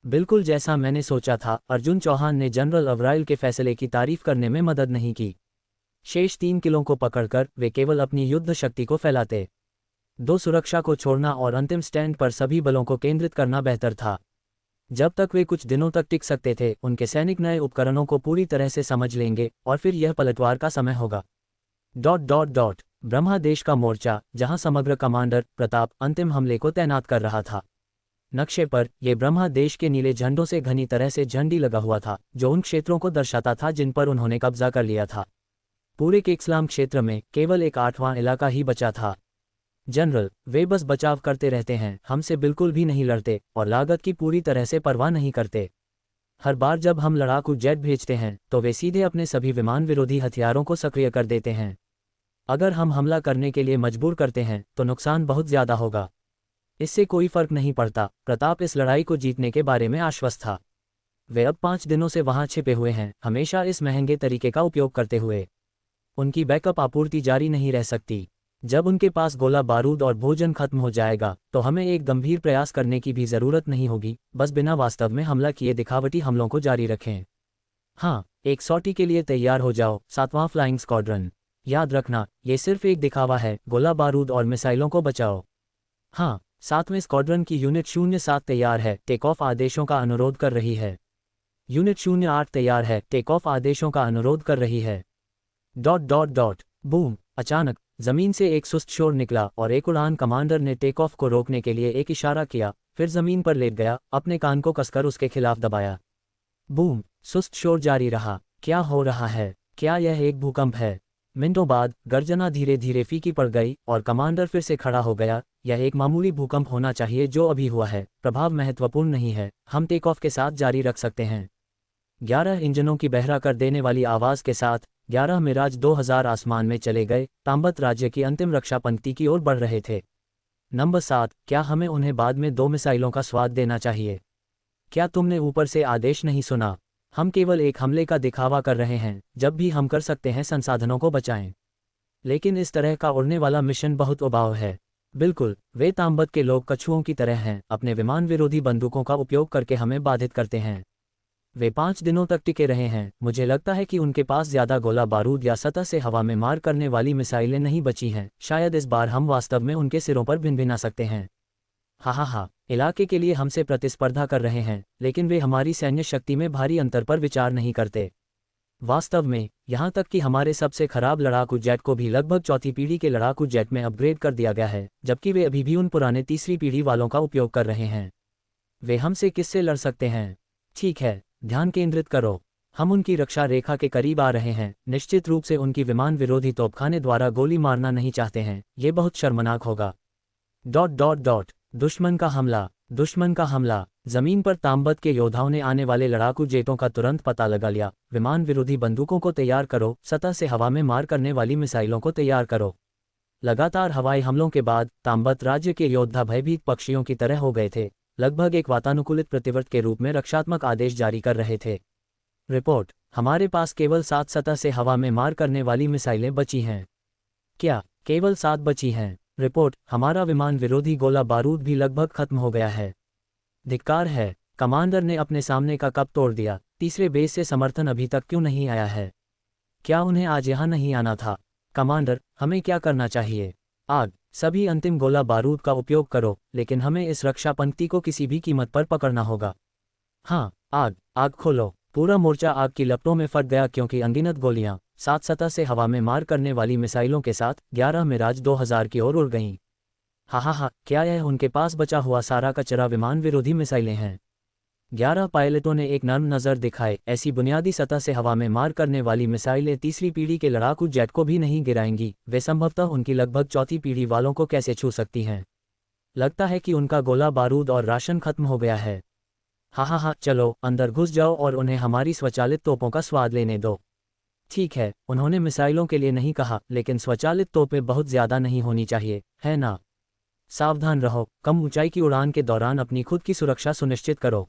बिल्कुल जैसा मैंने सोचा था। अर्जुन चौहान ने जनरल अवराइल के फैसले की तारीफ करने में मदद नहीं की। शेष 3 किलों को पकड़कर वे केवल अपनी युद्ध शक्ति को फैलाते। दो सुरक्षा को छोड़ना और अंतिम स्टैंड पर सभी बलों को केंद्रित करना बेहतर था। जब तक वे कुछ दिनों तक टिक सकते थे, उनके सैनिक नए उपकरणों को पूरी तरह से समझ लेंगे और फिर यह पलटवार का समय होगा। ब्रह्मादेश का मोर्चा, जहां समग्र कमांडर प्रताप अंतिम हमले को तैनात कर रहा था। नक्शे पर यह ब्रह्मादेश के नीले झंडों से घनी तरह से झंडी लगा हुआ था, जो उन क्षेत्रों को दर्शाता था जिन पर उन्होंने कब्जा कर लिया था। पूरे केक्सलाम क्षेत्र में केवल एक 8वां इलाका ही बचा था। जनरल, वे बस बचाव करते रहते हैं, हमसे बिल्कुल भी नहीं लड़ते और लागत की पूरी तरह से परवाह नहीं करते। हर बार जब हम लड़ाकू जेट भेजते हैं तो वे सीधे अपने सभी विमान विरोधी हथियारों को सक्रिय कर देते हैं। अगर हम हमला करने के लिए मजबूर करते हैं तो नुकसान बहुत ज़्यादा होगा। इससे कोई फर्क नहीं पड़ता। प्रताप इस लड़ाई को जीतने के बारे में आश्वस्त था। वे अब 5 दिनों से वहां छिपे हुए हैं, हमेशा इस महंगे तरीके का उपयोग करते हुए। उनकी बैकअप आपूर्ति जारी नहीं रह सकती। जब उनके पास गोला बारूद और भोजन खत्म हो जाएगा तो हमें एक गंभीर प्रयास करने की भी ज़रूरत नहीं होगी, बस बिना वास्तव में हमला किए दिखावटी हमलों को जारी रखें। हाँ, एक सॉटी के लिए तैयार हो जाओ, 7वां फ्लाइंग स्क्वाड्रन। याद रखना, ये सिर्फ एक दिखावा है, गोला बारूद और मिसाइलों को बचाओ। हाँ, 7वें स्क्वाड्रन की यूनिट 07 तैयार है, टेक ऑफ आदेशों का अनुरोध कर रही है। यूनिट 08 तैयार है, टेक ऑफ आदेशों का अनुरोध कर रही है। बूम! अचानक जमीन से एक सुस्त शोर निकला और एक उड़ान कमांडर ने टेक ऑफ को रोकने के लिए एक इशारा किया, फिर जमीन पर लेट गया, अपने कान को कसकर उसके खिलाफ दबाया। बूम! सुस्त शोर जारी रहा। क्या हो रहा है? क्या यह एक भूकंप है? मिनटों बाद गर्जना धीरे धीरे फीकी पड़ गई और कमांडर फिर से खड़ा हो गया। यह एक मामूली भूकंप होना चाहिए जो अभी हुआ है, प्रभाव महत्वपूर्ण नहीं है, हम टेक ऑफ के साथ जारी रख सकते हैं। 11 इंजनों की बहरा कर देने वाली आवाज़ के साथ 11 मिराज 2000 आसमान में चले गए, तांबत राज्य की अंतिम रक्षा पंक्ति की ओर बढ़ रहे थे। नंबर 7, क्या हमें उन्हें बाद में 2 मिसाइलों का स्वाद देना चाहिए? क्या तुमने ऊपर से आदेश नहीं सुना? हम केवल एक हमले का दिखावा कर रहे हैं, जब भी हम कर सकते हैं संसाधनों को बचाएं। लेकिन इस तरह का उड़ने वाला मिशन बहुत उबाऊ है। बिल्कुल, वे तांबत के लोग कछुओं की तरह हैं, अपने विमान विरोधी बंदूकों का उपयोग करके हमें बाधित करते हैं। वे 5 दिनों तक टिके रहे हैं। मुझे लगता है कि उनके पास ज़्यादा गोला बारूद या सतह से हवा में मार करने वाली मिसाइलें नहीं बची हैं। शायद इस बार हम वास्तव में उनके सिरों पर भिन-भिना सकते हैं। हा, इलाके के लिए हमसे प्रतिस्पर्धा कर रहे हैं, लेकिन वे हमारी सैन्य शक्ति में भारी अंतर पर विचार नहीं करते। वास्तव में, यहाँ तक कि हमारे सबसे खराब लड़ाकू जेट को भी लगभग 4थी पीढ़ी के लड़ाकू जेट में अपग्रेड कर दिया गया है, जबकि वे अभी भी उन पुराने 3री पीढ़ी वालों का उपयोग कर रहे हैं। वे हमसे किससे लड़ सकते हैं? ठीक है, ध्यान केंद्रित करो। हम उनकी रक्षा रेखा के करीब आ रहे हैं। निश्चित रूप से उनकी विमान विरोधी तोपखाने द्वारा गोली मारना नहीं चाहते हैं, ये बहुत शर्मनाक होगा। दुश्मन का हमला। जमीन पर तांबत के योद्धाओं ने आने वाले लड़ाकू जेटों का तुरंत पता लगा लिया। विमान विरोधी बंदूकों को तैयार करो, सतह से हवा में मार करने वाली मिसाइलों को तैयार करो। लगातार हवाई हमलों के बाद तांबत राज्य के योद्धा भयभीत पक्षियों की तरह हो गए थे, लगभग एक वातानुकूलित प्रतिवर्त के रूप में रक्षात्मक आदेश जारी कर रहे थे। रिपोर्ट, हमारे पास केवल 7 सतह से हवा में मार करने वाली मिसाइलें बची हैं। क्या केवल 7 बची हैं? रिपोर्ट, हमारा विमान विरोधी गोला बारूद भी लगभग खत्म हो गया है। धिक्कार है, कमांडर ने अपने सामने का कप तोड़ दिया। तीसरे बेस से समर्थन अभी तक क्यों नहीं आया है? क्या उन्हें आज यहाँ नहीं आना था? कमांडर, हमें क्या करना चाहिए? आग! सभी अंतिम गोला बारूद का उपयोग करो, लेकिन हमें इस रक्षा पंक्ति को किसी भी कीमत पर पकड़ना होगा। हाँ, आग खोलो। पूरा मोर्चा आग की लपटों में फट गया क्योंकि अनगिनत गोलियां 7 सतह से हवा में मार करने वाली मिसाइलों के साथ 11 मिराज 2000 की ओर उड़ गईं। हा, क्या यह उनके पास बचा हुआ सारा कचरा विमान विरोधी मिसाइलें हैं? 11 पायलटों ने एक नर्म नज़र दिखाए। ऐसी बुनियादी सतह से हवा में मार करने वाली मिसाइलें 3री पीढ़ी के लड़ाकू जेट को भी नहीं गिराएंगी। वे संभवतः उनकी लगभग 4थी पीढ़ी वालों को कैसे छू सकती हैं? लगता है कि उनका गोला बारूद और राशन खत्म हो गया है। हा, चलो अंदर घुस जाओ और उन्हें हमारी स्वचालित तोपों का स्वाद लेने दो। ठीक है, उन्होंने मिसाइलों के लिए नहीं कहा, लेकिन स्वचालित तोपें बहुत ज़्यादा नहीं होनी चाहिए, है ना? सावधान रहो, कम ऊंचाई की उड़ान के दौरान अपनी खुद की सुरक्षा सुनिश्चित करो।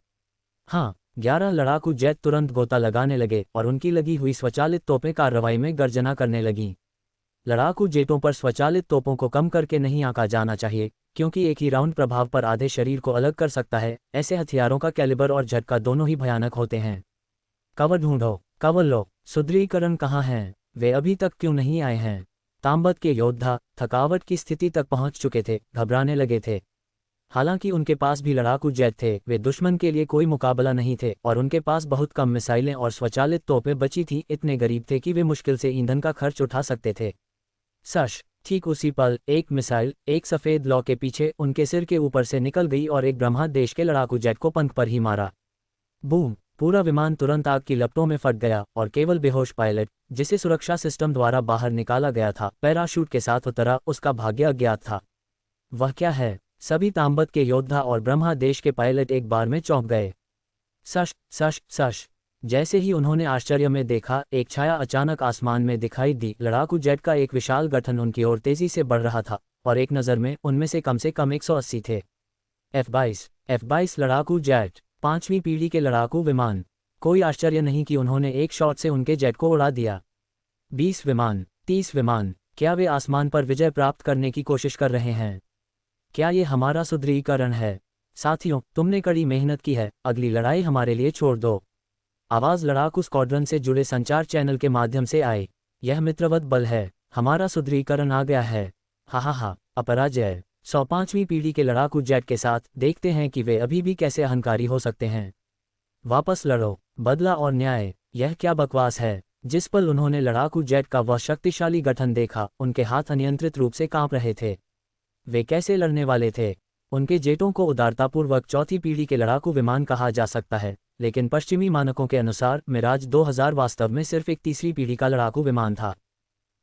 हाँ, 11 लड़ाकू जेट तुरंत गोता लगाने लगे और उनकी लगी हुई स्वचालित तोपें कार्रवाई में गर्जना करने लगीं। लड़ाकू जेटों पर स्वचालित तोपों को कम करके नहीं आंका जाना चाहिए, क्योंकि एक ही राउंड प्रभाव पर आधे शरीर को अलग कर सकता है। ऐसे हथियारों का कैलिबर और झटका दोनों ही भयानक होते हैं। कवर ढूंढो, कवर लो। सुदृढ़ीकरण कहाँ हैं? वे अभी तक क्यों नहीं आए हैं? तांबत के योद्धा थकावट की स्थिति तक पहुंच चुके थे, घबराने लगे थे। हालांकि उनके पास भी लड़ाकू जेट थे, वे दुश्मन के लिए कोई मुकाबला नहीं थे और उनके पास बहुत कम मिसाइलें और स्वचालित तोपें बची थीं। इतने गरीब थे कि वे मुश्किल से ईंधन का खर्च उठा सकते थे। सश ठीक उसी पल एक मिसाइल एक सफ़ेद लौ के पीछे उनके सिर के ऊपर से निकल गई और एक ब्रह्मदेश के लड़ाकू जेट को पंख पर ही मारा। बूम! पूरा विमान तुरंत आग की लपटों में फट गया और केवल बेहोश पायलट, जिसे सुरक्षा सिस्टम द्वारा बाहर निकाला गया था, पैराशूट के साथ उतरा। उसका भाग्य अज्ञात था। वह क्या है? सभी तांबत के योद्धा और ब्रह्मदेश के पायलट एक बार में चौंक गए। सश सश सश जैसे ही उन्होंने आश्चर्य में देखा, एक छाया अचानक आसमान में दिखाई दी। लड़ाकू जेट का एक विशाल गठन उनकी ओर तेजी से बढ़ रहा था और एक नज़र में उनमें से कम 180 थे। F-22 लड़ाकू जेट, 5वीं पीढ़ी के लड़ाकू विमान। कोई आश्चर्य नहीं कि उन्होंने एक शॉट से उनके जेट को उड़ा दिया। 20 विमान, 30 विमान, क्या वे आसमान पर विजय प्राप्त करने की कोशिश कर रहे हैं? क्या ये हमारा सुदृढ़ीकरण है? साथियों, तुमने कड़ी मेहनत की है, अगली लड़ाई हमारे लिए छोड़ दो। आवाज़ लड़ाकू स्क्वाड्रन से जुड़े संचार चैनल के माध्यम से आई। यह मित्रवत बल है, हमारा सुदृढ़ीकरण आ गया है। हा, अपराजय। 105वीं पीढ़ी के लड़ाकू जेट के साथ देखते हैं कि वे अभी भी कैसे अहंकारी हो सकते हैं। वापस लड़ो, बदला और न्याय। यह क्या बकवास है? जिस पल उन्होंने लड़ाकू जेट का वह शक्तिशाली गठन देखा, उनके हाथ अनियंत्रित रूप से कांप रहे थे। वे कैसे लड़ने वाले थे? उनके जेटों को उदारतापूर्वक चौथी पीढ़ी के लड़ाकू विमान कहा जा सकता है, लेकिन पश्चिमी मानकों के अनुसार मिराज 2000 वास्तव में सिर्फ एक तीसरी पीढ़ी का लड़ाकू विमान था।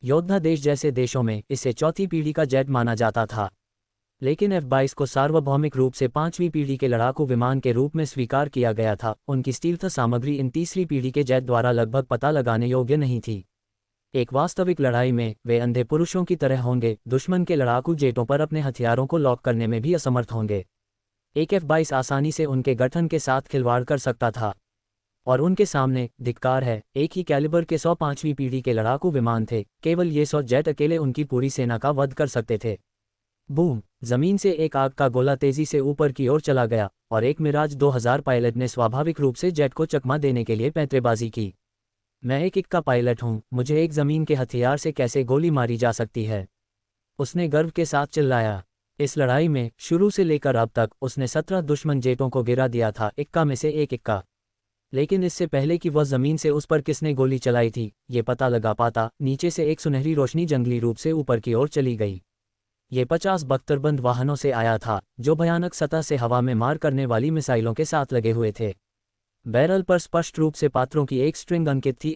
योद्धा देश जैसे देशों में इसे चौथी पीढ़ी का जेट माना जाता था, लेकिन F-22 को सार्वभौमिक रूप से 5वीं पीढ़ी के लड़ाकू विमान के रूप में स्वीकार किया गया था। उनकी स्टील्थ सामग्री इन तीसरी पीढ़ी के जेट द्वारा लगभग पता लगाने योग्य नहीं थी। एक वास्तविक लड़ाई में वे अंधे पुरुषों की तरह होंगे, दुश्मन के लड़ाकू जेटों पर अपने हथियारों को लॉक करने में भी असमर्थ होंगे। एक F-22 आसानी से उनके गठन के साथ खिलवाड़ कर सकता था और उनके सामने धिक्कार है। एक ही कैलिबर के 105वीं पीढ़ी के लड़ाकू विमान थे, केवल ये 100 जेट अकेले उनकी पूरी सेना का वध कर सकते थे। बूम! जमीन से एक आग का गोला तेजी से ऊपर की ओर चला गया और एक मिराज 2000 पायलट ने स्वाभाविक रूप से जेट को चकमा देने के लिए पैंतरेबाजी की। मैं एक इक्का पायलट हूं, मुझे एक जमीन के हथियार से कैसे गोली मारी जा सकती है? उसने गर्व के साथ चिल्लाया। इस लड़ाई में शुरू से लेकर अब तक उसने 17 दुश्मन जेटों को गिरा दिया था, इक्का में से एक इक्का। लेकिन इससे पहले कि वह जमीन से उस पर किसने गोली चलाई थी ये पता लगा पाता, नीचे से एक सुनहरी रोशनी जंगली रूप से ऊपर की ओर चली गई। ये 50 बख्तरबंद वाहनों से आया था, जो भयानक सतह से हवा में मार करने वाली मिसाइलों के साथ लगे हुए थे। बैरल पर स्पष्ट रूप से पात्रों की एक स्ट्रिंग अंकित थी।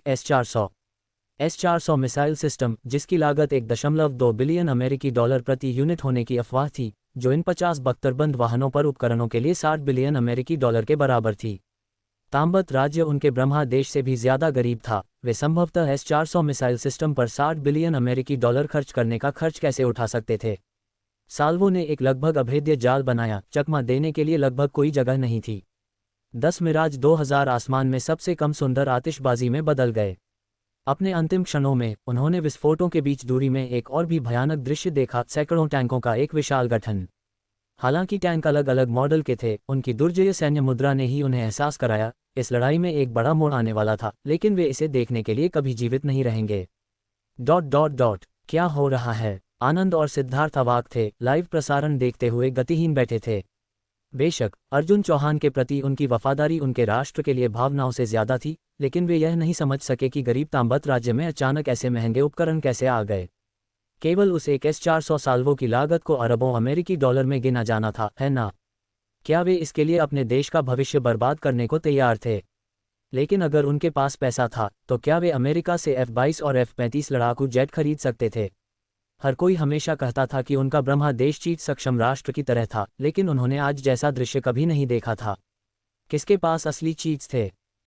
S-400 मिसाइल सिस्टम, जिसकी लागत 1.2 बिलियन अमेरिकी डॉलर प्रति यूनिट होने की अफवाह थी, जो इन 50 बख्तरबंद वाहनों पर उपकरणों के लिए 60 बिलियन अमेरिकी डॉलर के बराबर थी। तांबत राज्य उनके ब्रह्मदेश से भी ज्यादा गरीब था। वे संभवतः S-400 मिसाइल सिस्टम पर 60 बिलियन अमेरिकी डॉलर खर्च करने का खर्च कैसे उठा सकते थे? साल्वो ने एक लगभग अभेद्य जाल बनाया, चकमा देने के लिए लगभग कोई जगह नहीं थी। 10 मिराज 2000 आसमान में सबसे कम सुंदर आतिशबाजी में बदल गए। अपने अंतिम क्षणों में उन्होंने विस्फोटों के बीच दूरी में एक और भी भयानक दृश्य देखा, सैकड़ों टैंकों का एक विशाल गठन। हालांकि टैंक अलग अलग मॉडल के थे, उनकी दुर्जय सैन्य मुद्रा ने ही उन्हें एहसास कराया इस लड़ाई में एक बड़ा मोड़ आने वाला था, लेकिन वे इसे देखने के लिए कभी जीवित नहीं रहेंगे। ... क्या हो रहा है? आनंद और सिद्धार्थ अवाक थे, लाइव प्रसारण देखते हुए गतिहीन बैठे थे। बेशक अर्जुन चौहान के प्रति उनकी वफादारी उनके राष्ट्र के लिए भावनाओं से ज्यादा थी, लेकिन वे यह नहीं समझ सके कि गरीब तांबत राज्य में अचानक ऐसे महंगे उपकरण कैसे आ गए। केवल उस एक S-400 साल्वो की लागत को अरबों अमेरिकी डॉलर में गिना जाना था, है ना? क्या वे इसके लिए अपने देश का भविष्य बर्बाद करने को तैयार थे? लेकिन अगर उनके पास पैसा था, तो क्या वे अमेरिका से F-22 और F-35 लड़ाकू जेट खरीद सकते थे? हर कोई हमेशा कहता था कि उनका ब्रह्मदेश चीज सक्षम राष्ट्र की तरह था, लेकिन उन्होंने आज जैसा दृश्य कभी नहीं देखा था। किसके पास असली चीज थे?